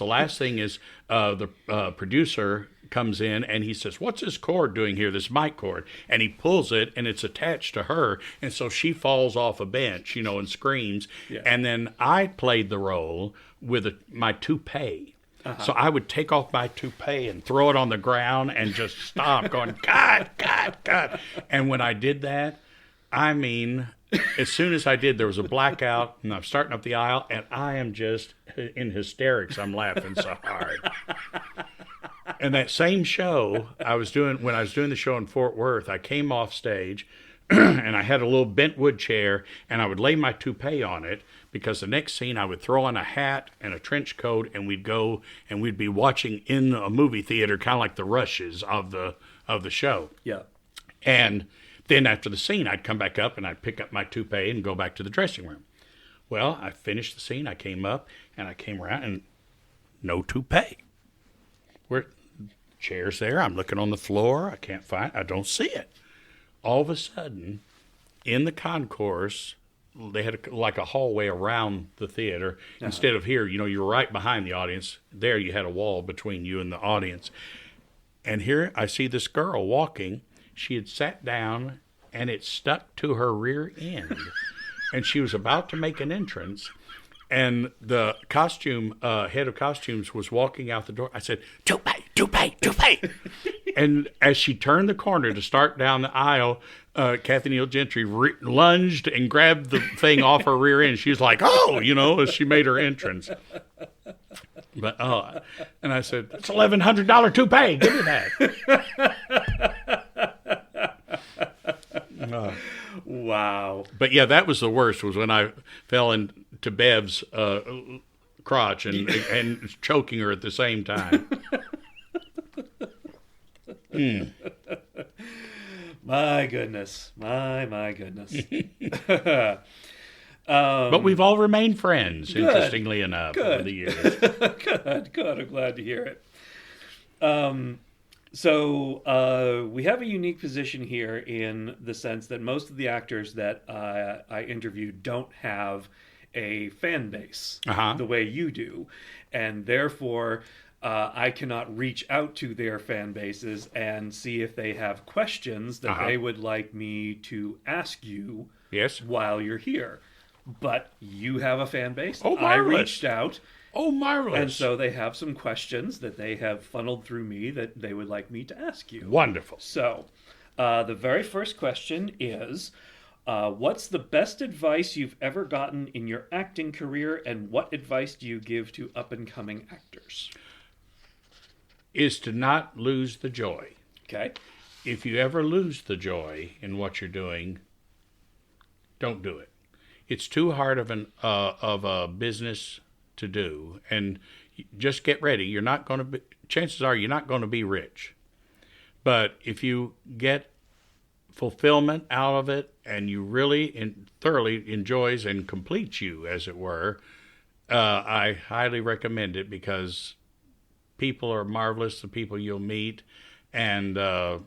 last thing is the producer comes in and he says, what's this cord doing here, this mic cord? And he pulls it, and it's attached to her, and so she falls off a bench, and screams. Yeah. And then I played the role with my toupee. So I would take off my toupee and throw it on the ground and just stomp, going, God, God, God. And when I did that, I mean, as soon as I did, there was a blackout, and I'm starting up the aisle, and I am just in hysterics. I'm laughing so hard. And that same show when I was doing the show in Fort Worth, I came off stage and I had a little bentwood chair, and I would lay my toupee on it, because the next scene I would throw on a hat and a trench coat, and we'd go and we'd be watching in a movie theater, kind of like the rushes of the show. Yeah. And then after the scene, I'd come back up and I'd pick up my toupee and go back to the dressing room. Well, I finished the scene. I came up and I came around, and no toupee. Chair's there. I'm looking on the floor. I don't see it. All of a sudden, in the concourse, they had like a hallway around the theater. Instead of here, you're right behind the audience. There you had a wall between you and the audience. And here I see this girl walking. She had sat down, and it stuck to her rear end. And she was about to make an entrance. And the head of costumes was walking out the door. I said, toupee, toupee, toupee. And as she turned the corner to start down the aisle, Kathy Neal Gentry lunged and grabbed the thing off her rear end. She was like, oh, as she made her entrance. But, and I said, it's $1,100 toupee. Give me that. Wow. But yeah, that was the worst, was when I fell into Bev's crotch and choking her at the same time. My goodness. My goodness. But we've all remained friends, interestingly enough, over the years. Good. I'm glad to hear it. So we have a unique position here in the sense that most of the actors that I interviewed don't have a fan base the way you do. And therefore, I cannot reach out to their fan bases and see if they have questions that they would like me to ask you while you're here. But you have a fan base. Oh, I marvelous. reached out. Oh, marvelous. And so they have some questions that they have funneled through me that they would like me to ask you. Wonderful. So the very first question is, what's the best advice you've ever gotten in your acting career, and what advice do you give to up-and-coming actors? Is to not lose the joy. Okay. If you ever lose the joy in what you're doing, don't do it. It's too hard of a business to do, and just get ready. You're not going to be. Chances are you're not going to be rich, but if you get fulfillment out of it, and you really thoroughly enjoys and completes you, as it were, I highly recommend it, because people are marvelous. The people you'll meet, and the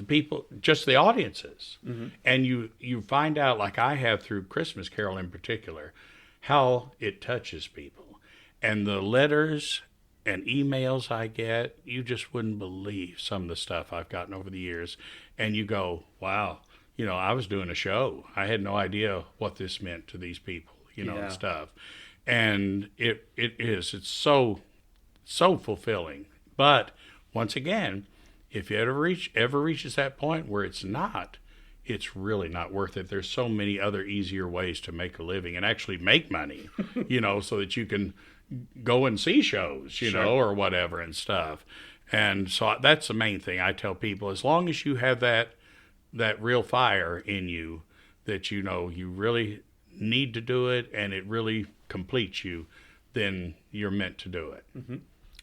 people, just the audiences. And you find out, like I have through Christmas Carol in particular, how it touches people. And the letters and emails I get, you just wouldn't believe some of the stuff I've gotten over the years. And you go, wow, I was doing a show. I had no idea what this meant to these people, and stuff. And it's so fulfilling. But once again, if it ever reaches that point where it's really not worth it. There's so many other easier ways to make a living and actually make money, so that you can go and see shows, or whatever and stuff. And so that's the main thing I tell people. As long as you have that real fire in you, that you really need to do it and it really completes you, then you're meant to do it.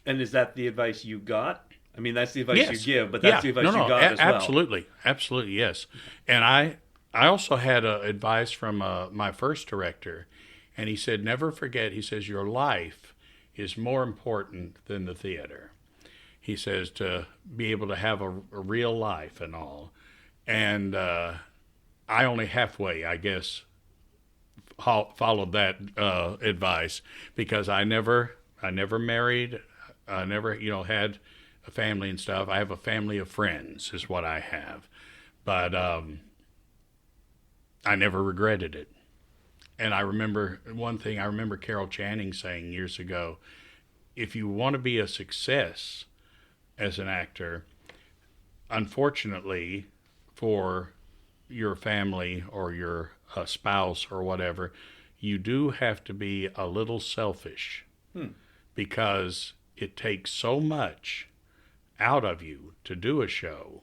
And is that the advice you got? I mean, that's the advice you give, but that's the advice you got as well. Absolutely, yes. And I also had advice from my first director, and he said, never forget, he says, your life is more important than the theater. He says, to be able to have a real life and all. And I only halfway, I guess, followed that advice, because I never married, I never, had a family and stuff. I have a family of friends is what I have. But I never regretted it. And I remember one thing, I remember Carol Channing saying years ago, if you want to be a success as an actor, unfortunately for your family or your spouse or whatever, you do have to be a little selfish, because it takes so much out of you to do a show,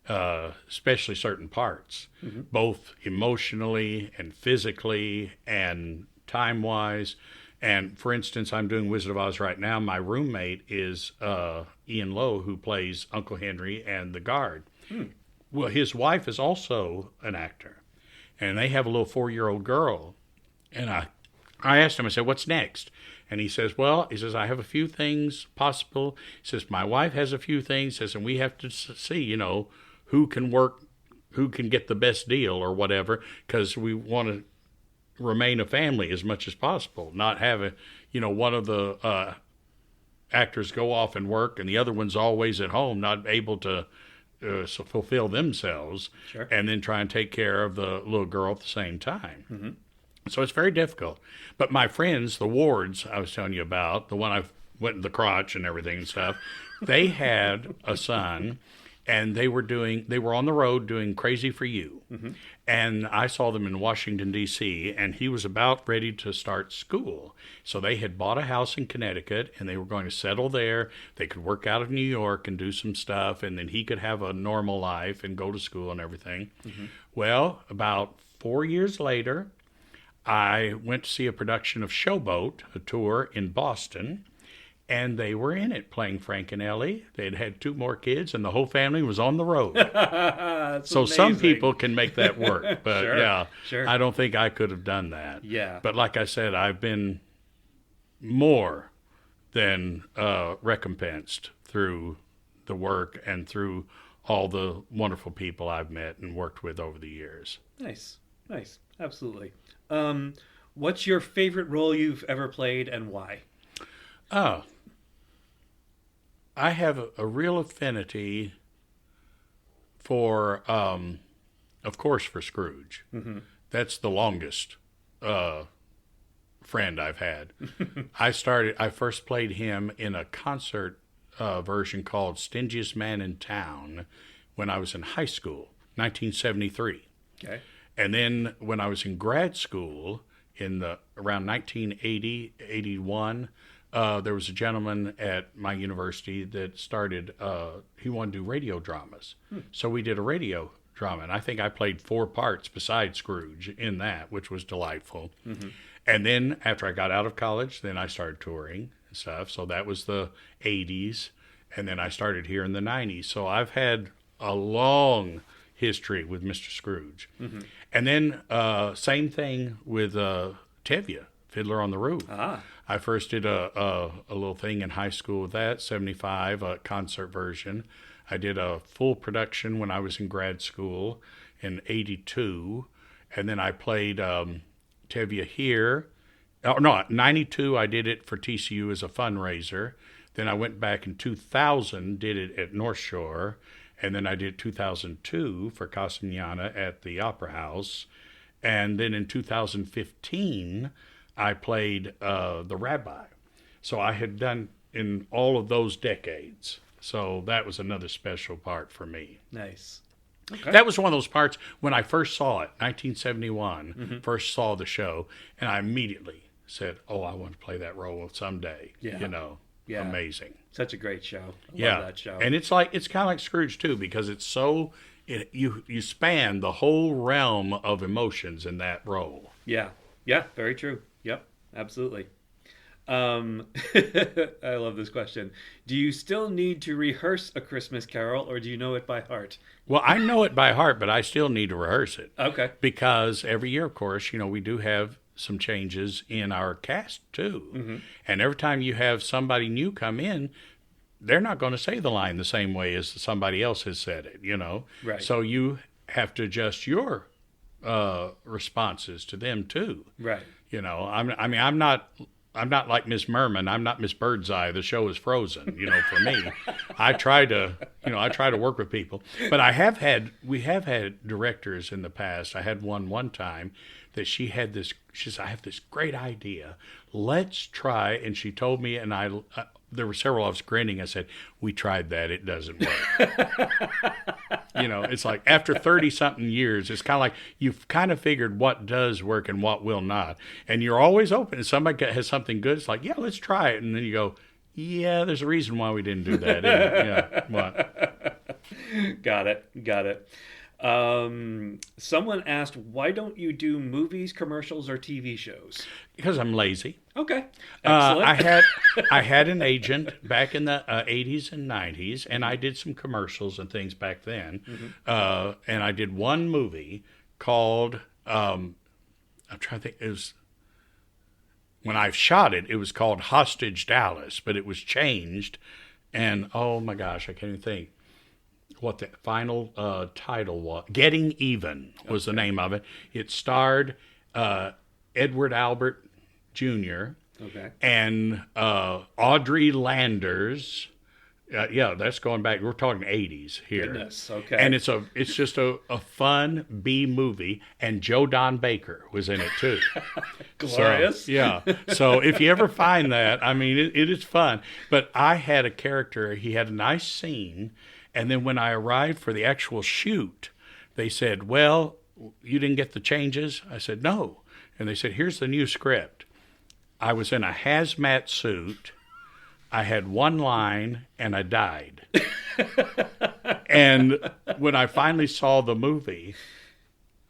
especially certain parts, both emotionally and physically and time-wise. And for instance, I'm doing Wizard of Oz right now. My roommate is Ian Lowe, who plays Uncle Henry and the guard. Well, his wife is also an actor, and they have a little 4-year-old girl. And I asked him, I said, what's next? And he says, I have a few things possible. He says, my wife has a few things. He says, and we have to see, who can get the best deal or whatever, because we want to remain a family as much as possible, not have one of the actors go off and work and the other one's always at home, not able to fulfill themselves, and then try and take care of the little girl at the same time. So it's very difficult. But my friends, the Wards I was telling you about, the one I went in the crotch and everything and stuff, they had a son, and they were on the road doing Crazy for You. And I saw them in Washington, D.C., and he was about ready to start school. So they had bought a house in Connecticut, and they were going to settle there. They could work out of New York and do some stuff, and then he could have a normal life and go to school and everything. Well, about 4 years later, I went to see a production of Showboat, a tour in Boston, and they were in it playing Frank and Ellie. They'd had 2 more kids, and the whole family was on the road. So amazing. Some people can make that work, but Sure. I don't think I could have done that. Yeah. But like I said, I've been more than recompensed through the work and through all the wonderful people I've met and worked with over the years. Nice. Absolutely. What's your favorite role you've ever played, and why? I have a real affinity for, of course, for Scrooge. Mm-hmm. That's the longest friend I've had. I first played him in a concert version called Stingiest Man in Town when I was in high school, 1973. Okay. And then when I was in grad school around 1980, 81, there was a gentleman at my university that started, he wanted to do radio dramas. So we did a radio drama, and I think I played 4 parts besides Scrooge in that, which was delightful. Mm-hmm. And then after I got out of college, then I started touring and stuff. So that was the 80s, and then I started here in the 90s. So I've had a long history with Mr. Scrooge. Mm-hmm. And then same thing with Tevye, Fiddler on the Roof. I first did a little thing in high school with that, 75, a concert version. I did a full production when I was in grad school in 82, and then I played Tevye here. Oh, no, 92 I did it for TCU as a fundraiser. Then I went back in 2000, did it at North Shore, and then I did 2002 for Castagnana at the Opera House. And then in 2015, I played the Rabbi. So I had done in all of those decades. So that was another special part for me. Nice. Okay. That was one of those parts when I first saw it, 1971, first saw the show, and I immediately said, oh, I want to play that role someday. Yeah. You know, amazing. Such a great show. I love that show. And it's kind of like Scrooge, too, because it's so, you span the whole realm of emotions in that role. Yeah. Yeah, very true. Yep, absolutely. I love this question. Do you still need to rehearse A Christmas Carol, or do you know it by heart? Well, I know it by heart, but I still need to rehearse it. Okay. Because every year, of course, we do have some changes in our cast, too. Mm-hmm. And every time you have somebody new come in, they're not going to say the line the same way as somebody else has said it, Right. So you have to adjust your responses to them, too. Right. I'm not like Miss Merman. I'm not Miss Birdseye. The show is frozen, for me. I try to work with people. But we have had directors in the past. I had one time that she said, I have this great idea. Let's try. And she told me, and there were several of us grinning. I said, we tried that. It doesn't work. It's like after 30-something years, it's kind of like you've kind of figured what does work and what will not. And you're always open. If somebody has something good, it's like, yeah, let's try it. And then you go, yeah, there's a reason why we didn't do that. Yeah, what? Got it. Someone asked, why don't you do movies, commercials, or TV shows? Because I'm lazy. Okay. Excellent. I had an agent back in the 80s and 90s, and I did some commercials and things back then. Mm-hmm. And I did one movie called, I'm trying to think, it was, when I shot it, it was called Hostage Dallas, but it was changed. And, oh my gosh, I can't even think what the final title was. Getting Even was the name of it. It starred Edward Albert Jr. And Audrey Landers. That's going back. We're talking 80s here. Goodness, okay. And it's just a fun B movie, and Joe Don Baker was in it too. Glorious. So if you ever find that, it is fun. But I had a character. He had a nice scene. And then when I arrived for the actual shoot, they said, well, you didn't get the changes? I said, no. And they said, here's the new script. I was in a hazmat suit. I had one line, and I died. And when I finally saw the movie,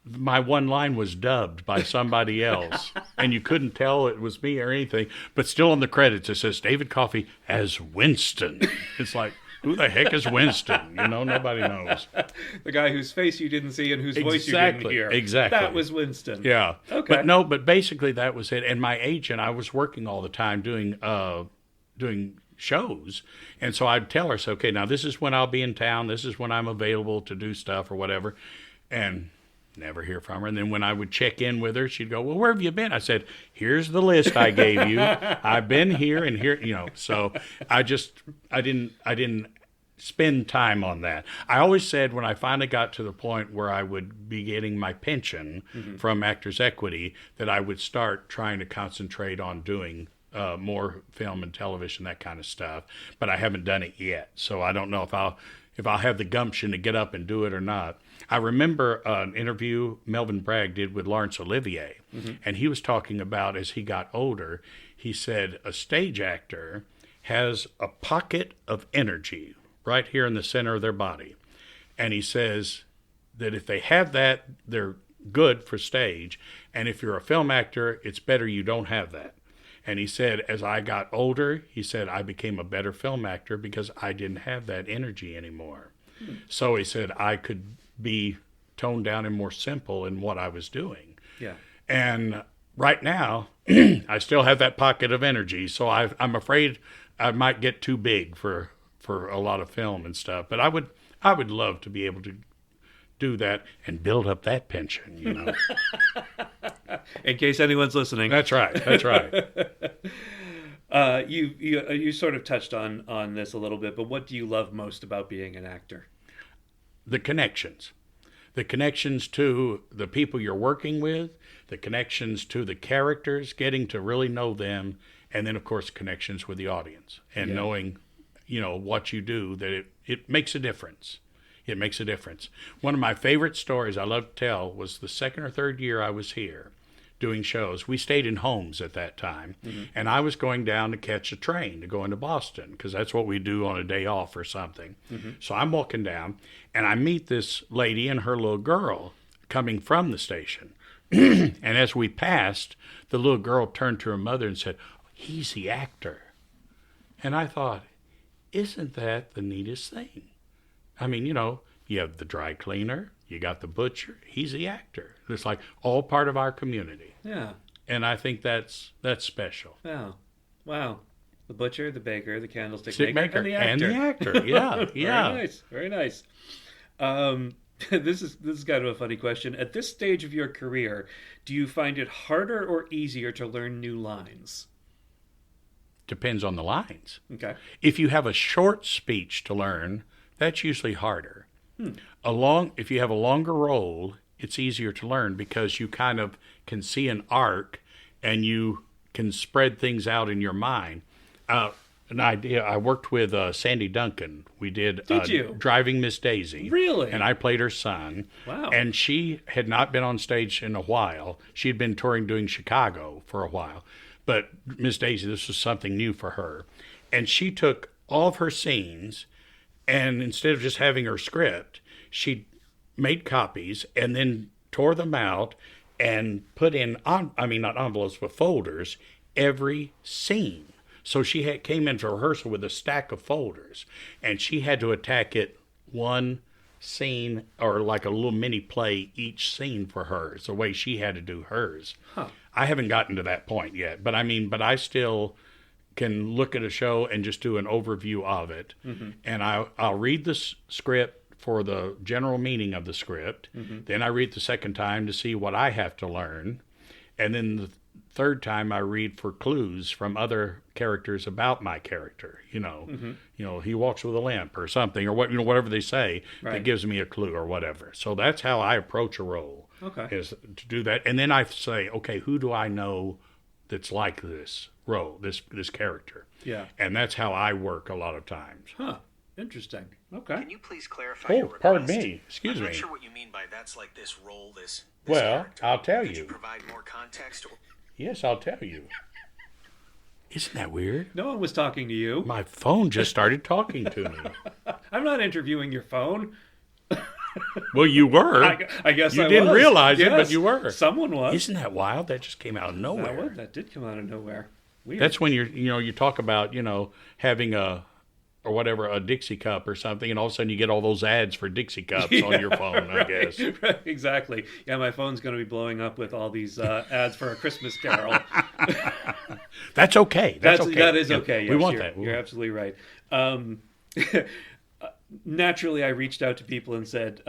my one line was dubbed by somebody else. And you couldn't tell it was me or anything. But still in the credits, it says, David Coffey as Winston. It's like, who the heck is Winston? Nobody knows. The guy whose face you didn't see and whose voice you didn't hear. Exactly. That was Winston. Yeah. Okay. But basically that was it. And my agent, I was working all the time doing shows. And so I'd tell her, okay, now this is when I'll be in town. This is when I'm available to do stuff or whatever. And Never hear from her. And then when I would check in with her, she'd go, well, where have you been? I said, here's the list I gave you. I've been here and here, So I didn't spend time on that. I always said when I finally got to the point where I would be getting my pension from Actors Equity, that I would start trying to concentrate on doing more film and television, that kind of stuff. But I haven't done it yet. So I don't know if I'll have the gumption to get up and do it or not. I remember an interview Melvin Bragg did with Laurence Olivier, and he was talking about, as he got older, he said a stage actor has a pocket of energy right here in the center of their body. And he says that if they have that, they're good for stage. And if you're a film actor, it's better you don't have that. And he said, as I got older, he said, I became a better film actor because I didn't have that energy anymore. So he said, I could be toned down and more simple in what I was doing. Yeah. And right now, I still have that pocket of energy. So I'm afraid I might get too big for a lot of film and stuff. But I would love to be able to do that and build up that pension, In case anyone's listening. That's right. You sort of touched on this a little bit, but what do you love most about being an actor? The connections to the people you're working with, the connections to the characters, getting to really know them, and then, of course, connections with the audience and knowing, what you do, that it makes a difference. It makes a difference. One of my favorite stories I love to tell was the second or third year I was here doing shows. We stayed in homes at that time, and I was going down to catch a train to go into Boston, because that's what we do on a day off or something. So I'm walking down, and I meet this lady and her little girl coming from the station. And as we passed, the little girl turned to her mother and said, he's the actor. And I thought, isn't that the neatest thing? I mean, you have the dry cleaner, you got the butcher, he's the actor. It's like all part of our community. Yeah. And I think that's special. Yeah. Wow. The butcher, the baker, the candlestick maker, and the actor. And the actor, yeah. Yeah. Very nice. This is kind of a funny question. At this stage of your career, do you find it harder or easier to learn new lines? Depends on the lines. Okay. If you have a short speech to learn, that's usually harder. If you have a longer role, it's easier to learn because you kind of can see an arc and you can spread things out in your mind. An idea, I worked with Sandy Duncan. We did you? Driving Miss Daisy. Really? And I played her son. Wow. And she had not been on stage in a while. She had been touring doing Chicago for a while. But Miss Daisy, this was something new for her. And she took all of her scenes, and instead of just having her script, she made copies and then tore them out and put in, not envelopes, but folders, every scene. So she came into rehearsal with a stack of folders, and she had to attack it one scene, or like a little mini play each scene for her. It's the way she had to do hers. Huh. I haven't gotten to that point yet, but I still can look at a show and just do an overview of it. And I'll read the script for the general meaning of the script. Then I read the second time to see what I have to learn. And then the third time I read for clues from other characters about my character. He walks with a limp or something, or whatever they say that gives me a clue or whatever. So that's how I approach a role. Okay. Is to do that. And then I say, okay, who do I know that's like this role, this character? Yeah. And that's how I work a lot of times. Huh. Interesting. Okay. Can you please clarify your request? Pardon me. Excuse I'm me. not sure what you mean by that's like this role, this Well, character. I'll tell Could you. you provide more context? Or... Yes, I'll tell you. Isn't that weird? No one was talking to you. My phone just started talking to me. I'm not interviewing your phone. Well, you were. I guess you I didn't was. realize it, Yes. but you were. Someone was. Isn't that wild? That just came out of nowhere. That did come out of nowhere. Weird. That's when you talk about, having a Dixie cup or something, and all of a sudden you get all those ads for Dixie cups on your phone, I guess. Right, exactly. Yeah, my phone's going to be blowing up with all these ads for A Christmas Carol. That's okay. That's okay. That is okay. Yes, we want that. You're absolutely right. Naturally, I reached out to people and said,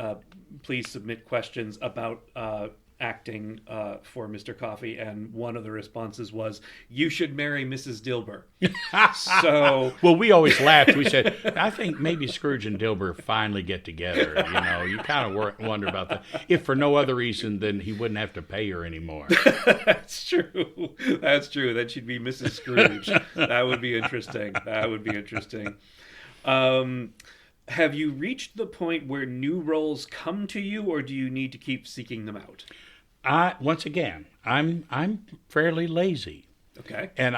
please submit questions about acting for Mr. Coffee, and one of the responses was, "You should marry Mrs. Dilber." So, well, we always laughed. We said, I think maybe Scrooge and Dilber finally get together. You know, you kind of wonder about that. If for no other reason than he wouldn't have to pay her anymore. That's true. That's true. Then she'd be Mrs. Scrooge. That would be interesting. That would be interesting. Have you reached the point where new roles come to you, or do you need to keep seeking them out? Once again, I'm fairly lazy. Okay. And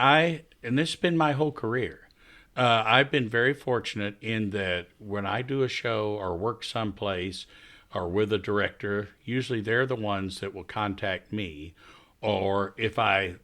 this has been my whole career. I've been very fortunate in that when I do a show or work someplace or with a director, usually they're the ones that will contact me, or if I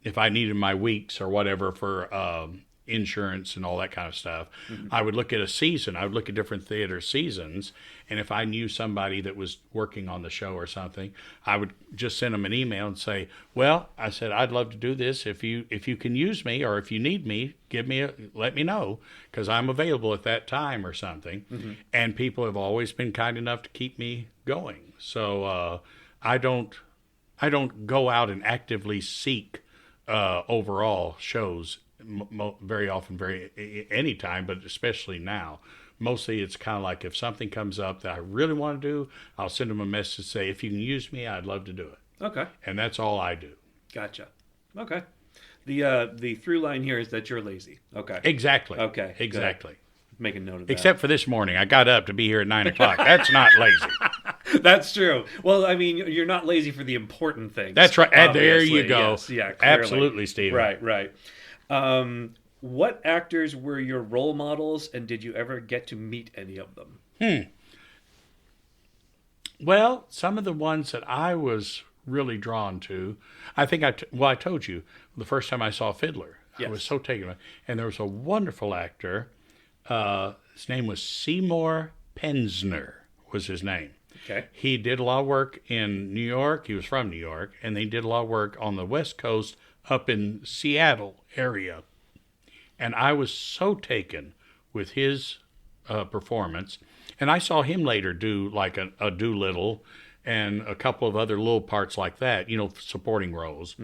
needed my weeks or whatever for insurance and all that kind of stuff, I would look at a season. I would look at different theater seasons, and if I knew somebody that was working on the show or something, I would just send them an email and say, well, I said, I'd love to do this. If you can use me, or if you need me, let me know, because I'm available at that time or something. And people have always been kind enough to keep me going. So I don't go out and actively seek overall shows very often, anytime, but especially now. Mostly it's kind of like if something comes up that I really want to do, I'll send them a message, say, if you can use me, I'd love to do it. Okay. And that's all I do. Gotcha. Okay. The through line here is that you're lazy. Okay. Exactly. Okay. Exactly. Good. Make a note of that. Except for this morning. I got up to be here at 9 o'clock. That's not lazy. That's true. Well, I mean, you're not lazy for the important things. That's right. And there you obviously. go. Yes. Yeah, clearly. Absolutely, Stephen. Right. What actors were your role models, and did you ever get to meet any of them? Well, some of the ones that I was really drawn to, I think I told you the first time I saw Fiddler. Yes. I was so taken by, and there was a wonderful actor. His name was Seymour Pensner was his name. Okay. He did a lot of work in New York. He was from New York, and they did a lot of work on the West Coast up in Seattle area. And I was so taken with his performance. And I saw him later do like a Doolittle and a couple of other little parts like that, supporting roles.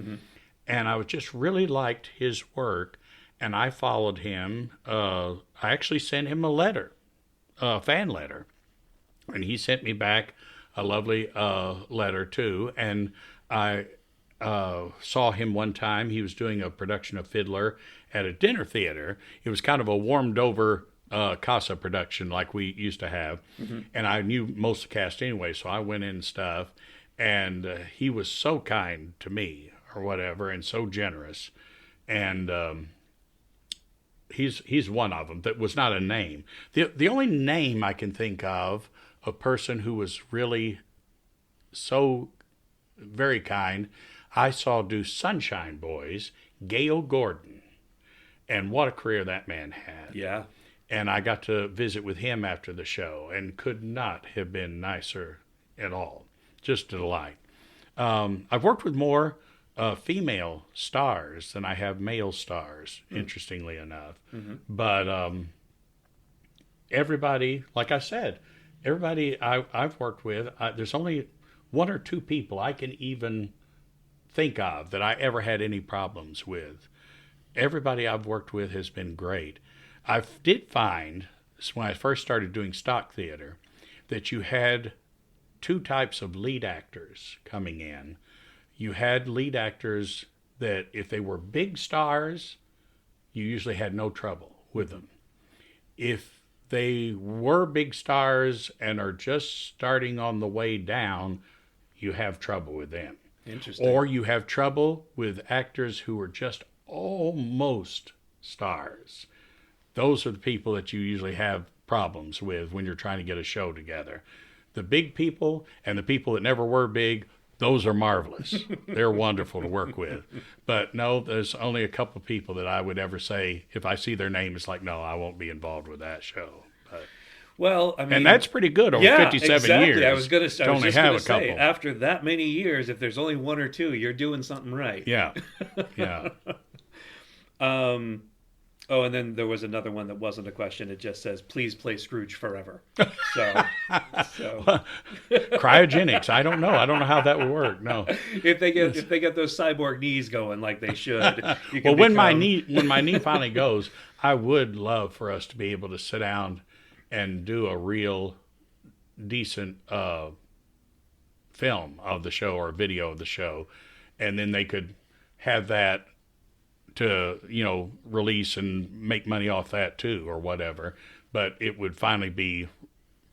And I was just really liked his work. And I followed him. I actually sent him a letter, a fan letter. And he sent me back a lovely letter too. And I saw him one time. He was doing a production of Fiddler at a dinner theater. It was kind of a warmed over casa production like we used to have. And I knew most of the cast anyway, so I went in and stuff. And he was so kind to me or whatever, and so generous. And he's one of them that was not a name. The only name I can think of, a person who was really so very kind, I saw do Sunshine Boys, Gail Gordon. And what a career that man had. Yeah. And I got to visit with him after the show and could not have been nicer at all. Just a delight. I've worked with more female stars than I have male stars, interestingly enough. But everybody, like I said, everybody I've worked with, there's only one or two people I can even think of that I ever had any problems with. Everybody I've worked with has been great. I did find, when I first started doing stock theater, that you had two types of lead actors coming in. You had lead actors that if they were big stars, you usually had no trouble with them. If they were big stars and are just starting on the way down, you have trouble with them. Interesting. Or you have trouble with actors who are just almost stars. Those are the people that you usually have problems with when you're trying to get a show together. The big people and the people that never were big, those are marvelous. They're wonderful to work with. But no, there's only a couple of people that I would ever say, if I see their name, it's like, no, I won't be involved with that show. But, well, I mean, and that's pretty good over 57 exactly. years. I was just going to have a say, couple. after that many years, if there's only one or two, you're doing something right. Yeah, yeah. Oh, and then there was another one that wasn't a question. It just says, "Please play Scrooge forever." So Cryogenics. I don't know. I don't know how that would work. No. if they get those cyborg knees going like they should, you Well, can when my knee finally goes, I would love for us to be able to sit down and do a real decent film of the show or video of the show, and then they could have that to, release and make money off that too or whatever. But it would finally be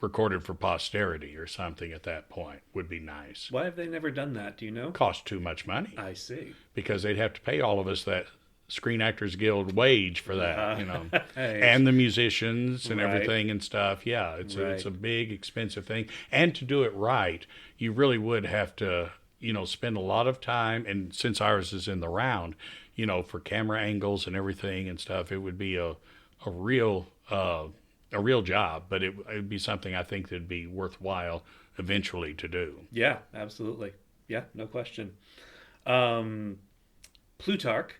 recorded for posterity or something at that point would be nice. Why have they never done that? Do you know? Cost too much money. I see. Because they'd have to pay all of us that Screen Actors Guild wage for that, Hey. and the musicians and Right. everything and stuff. Yeah, it's Right. a big, expensive thing. And to do it right, you really would have to, spend a lot of time. And since ours is in the round, for camera angles and everything and stuff, it would be a real job. But it would be something I think that'd be worthwhile eventually to do. Yeah, absolutely. Yeah, no question. Plutarch,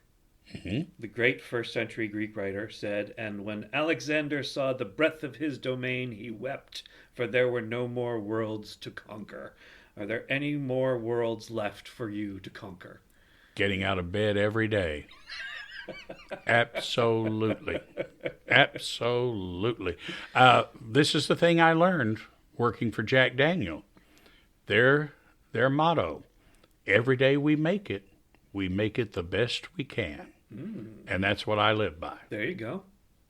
the great first-century Greek writer, said, "And when Alexander saw the breadth of his domain, he wept, for there were no more worlds to conquer." Are there any more worlds left for you to conquer? Getting out of bed every day. Absolutely. Absolutely. This is the thing I learned working for Jack Daniel. Their motto, every day we make it the best we can. And that's what I live by. There you go.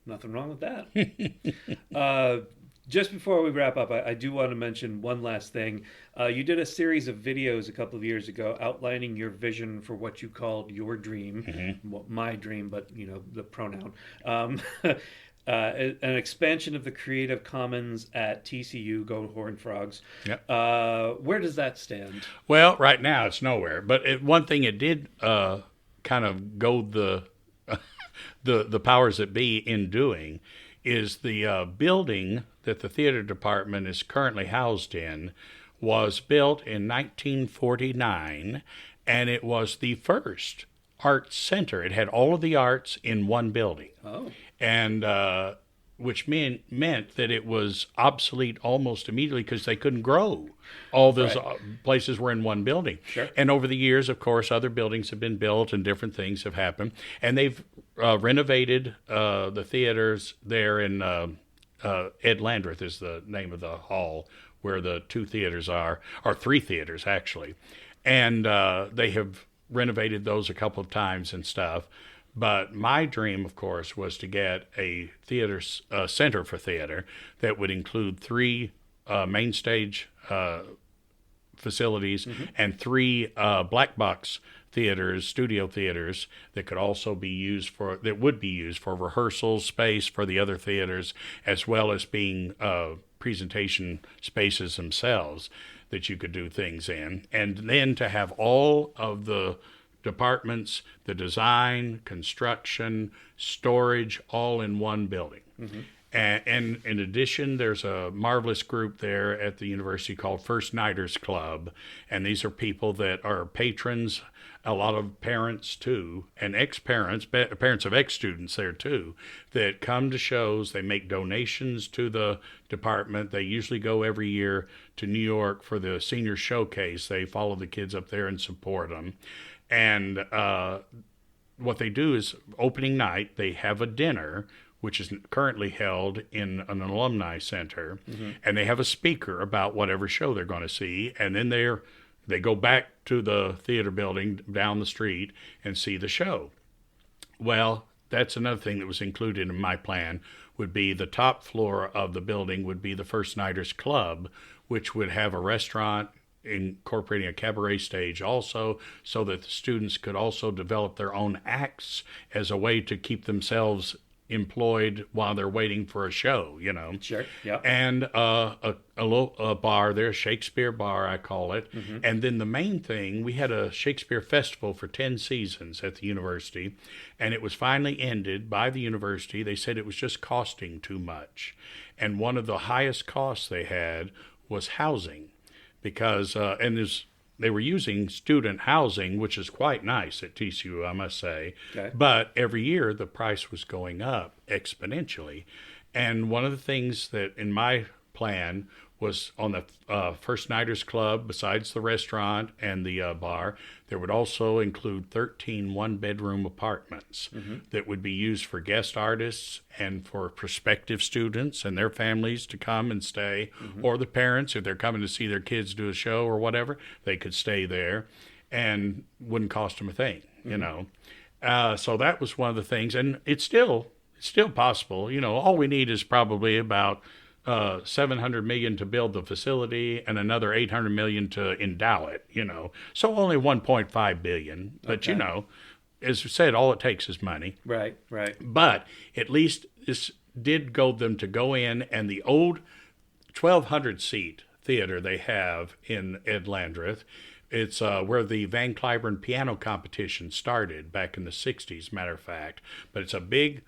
Nothing wrong with that. Just before we wrap up, I do want to mention one last thing. You did a series of videos a couple of years ago outlining your vision for what you called your dream, my dream, but the pronoun. An expansion of the Creative Commons at TCU, Go Horned Frogs. Yep. Where does that stand? Well, right now it's nowhere. But one thing it did kind of goad the powers that be in doing is the building that the theater department is currently housed in was built in 1949, and it was the first art center. It had all of the arts in one building. Oh. And which meant that it was obsolete almost immediately because they couldn't grow. All those places were in one building. Sure. And over the years, of course, other buildings have been built and different things have happened. And they've renovated the theaters there in Ed Landreth is the name of the hall where the two theaters are, or three theaters actually. And they have renovated those a couple of times and stuff. But my dream, of course, was to get a theater center for theater that would include three main stage facilities and three black box theaters, studio theaters that could also be used for rehearsal space for the other theaters, as well as being presentation spaces themselves that you could do things in, and then to have all of the departments, the design, construction, storage, all in one building. And in addition, there's a marvelous group there at the university called First Nighters Club, and these are people that are patrons, a lot of parents too, and ex-parents, parents of ex-students there too, that come to shows. They make donations to the department. They usually go every year to New York for the senior showcase. They follow the kids up there and support them. And what they do is opening night, they have a dinner, which is currently held in an alumni center, and they have a speaker about whatever show they're going to see, and then they go back to the theater building down the street and see the show. Well, that's another thing that was included in my plan, would be the top floor of the building would be the First Nighters Club, which would have a restaurant, incorporating a cabaret stage also, so that the students could also develop their own acts as a way to keep themselves employed while they're waiting for a show, Sure, yeah. And a bar there, Shakespeare Bar, I call it. And then the main thing, we had a Shakespeare festival for 10 seasons at the university, and it was finally ended by the university. They said it was just costing too much. And one of the highest costs they had was housing. Because, and there's they were using student housing, which is quite nice at TCU, I must say. Okay. But every year the price was going up exponentially. And one of the things that in my plan was on the First Nighters Club, besides the restaurant and the bar, there would also include 13 one-bedroom apartments that would be used for guest artists and for prospective students and their families to come and stay, or the parents, if they're coming to see their kids do a show or whatever, they could stay there and wouldn't cost them a thing, you know. So that was one of the things, and it's still possible. You know, all we need is probably about $700 million to build the facility and another $800 million to endow it, you know. So only $1.5 billion. But, you know, as I said, all it takes is money. Right. But at least this did them to go in, and the old 1,200-seat theater they have in Ed Landreth, it's where the Van Cliburn piano competition started back in the 60s, matter of fact. But it's a big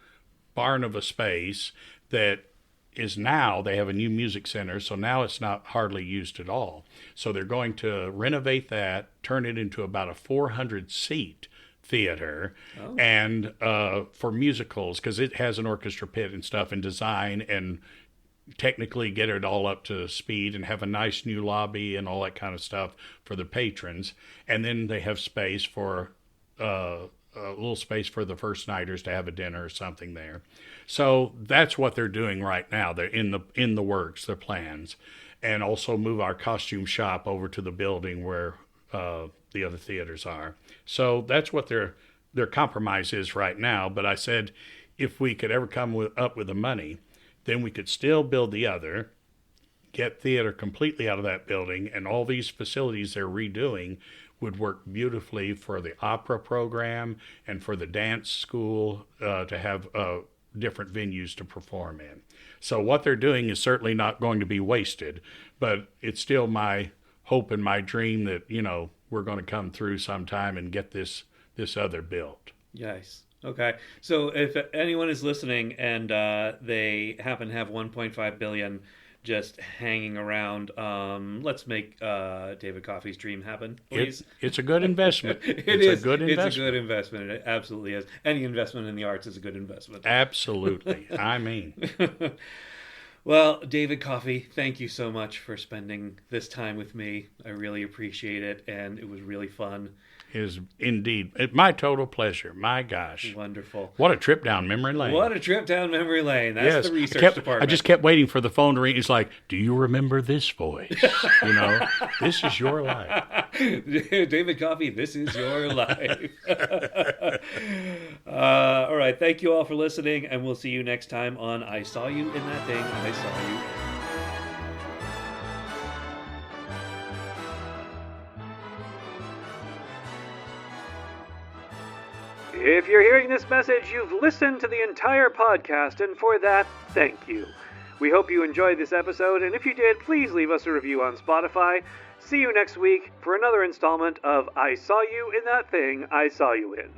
barn of a space that is now, they have a new music center, so now it's not hardly used at all. So they're going to renovate that, turn it into about a 400-seat theater, and for musicals, because it has an orchestra pit and stuff, and design, and technically get it all up to speed, and have a nice new lobby and all that kind of stuff for the patrons. And then they have space for a little space for the first nighters to have a dinner or something there. So that's what they're doing right now. They're in the works, their plans, and also move our costume shop over to the building where the other theaters are. So that's what their compromise is right now. But I said, if we could ever come up with the money, then we could still build the other, get theater completely out of that building, and all these facilities they're redoing would work beautifully for the opera program and for the dance school to have different venues to perform in. So what they're doing is certainly not going to be wasted, but it's still my hope and my dream that, you know, we're going to come through sometime and get this other built. Yes. Okay. So if anyone is listening and they happen to have 1.5 billion just hanging around, let's make David Coffey's dream happen, please. It's a good investment. It's a good investment. It's a good investment. It absolutely is. Any investment in the arts is a good investment. Absolutely. I mean. Well, David Coffey, thank you so much for spending this time with me. I really appreciate it, and it was really fun. Is indeed my total pleasure. My gosh. Wonderful. What a trip down memory lane. What a trip down memory lane. That's the research department. I just kept waiting for the phone to ring. It's like, do you remember this voice? You know, this is your life. David Coffey, this is your life. All right. Thank you all for listening, and we'll see you next time on I Saw You in That Thing I Saw You In. If you're hearing this message, you've listened to the entire podcast, and for that, thank you. We hope you enjoyed this episode, and if you did, please leave us a review on Spotify. See you next week for another installment of I Saw You in That Thing I Saw You In.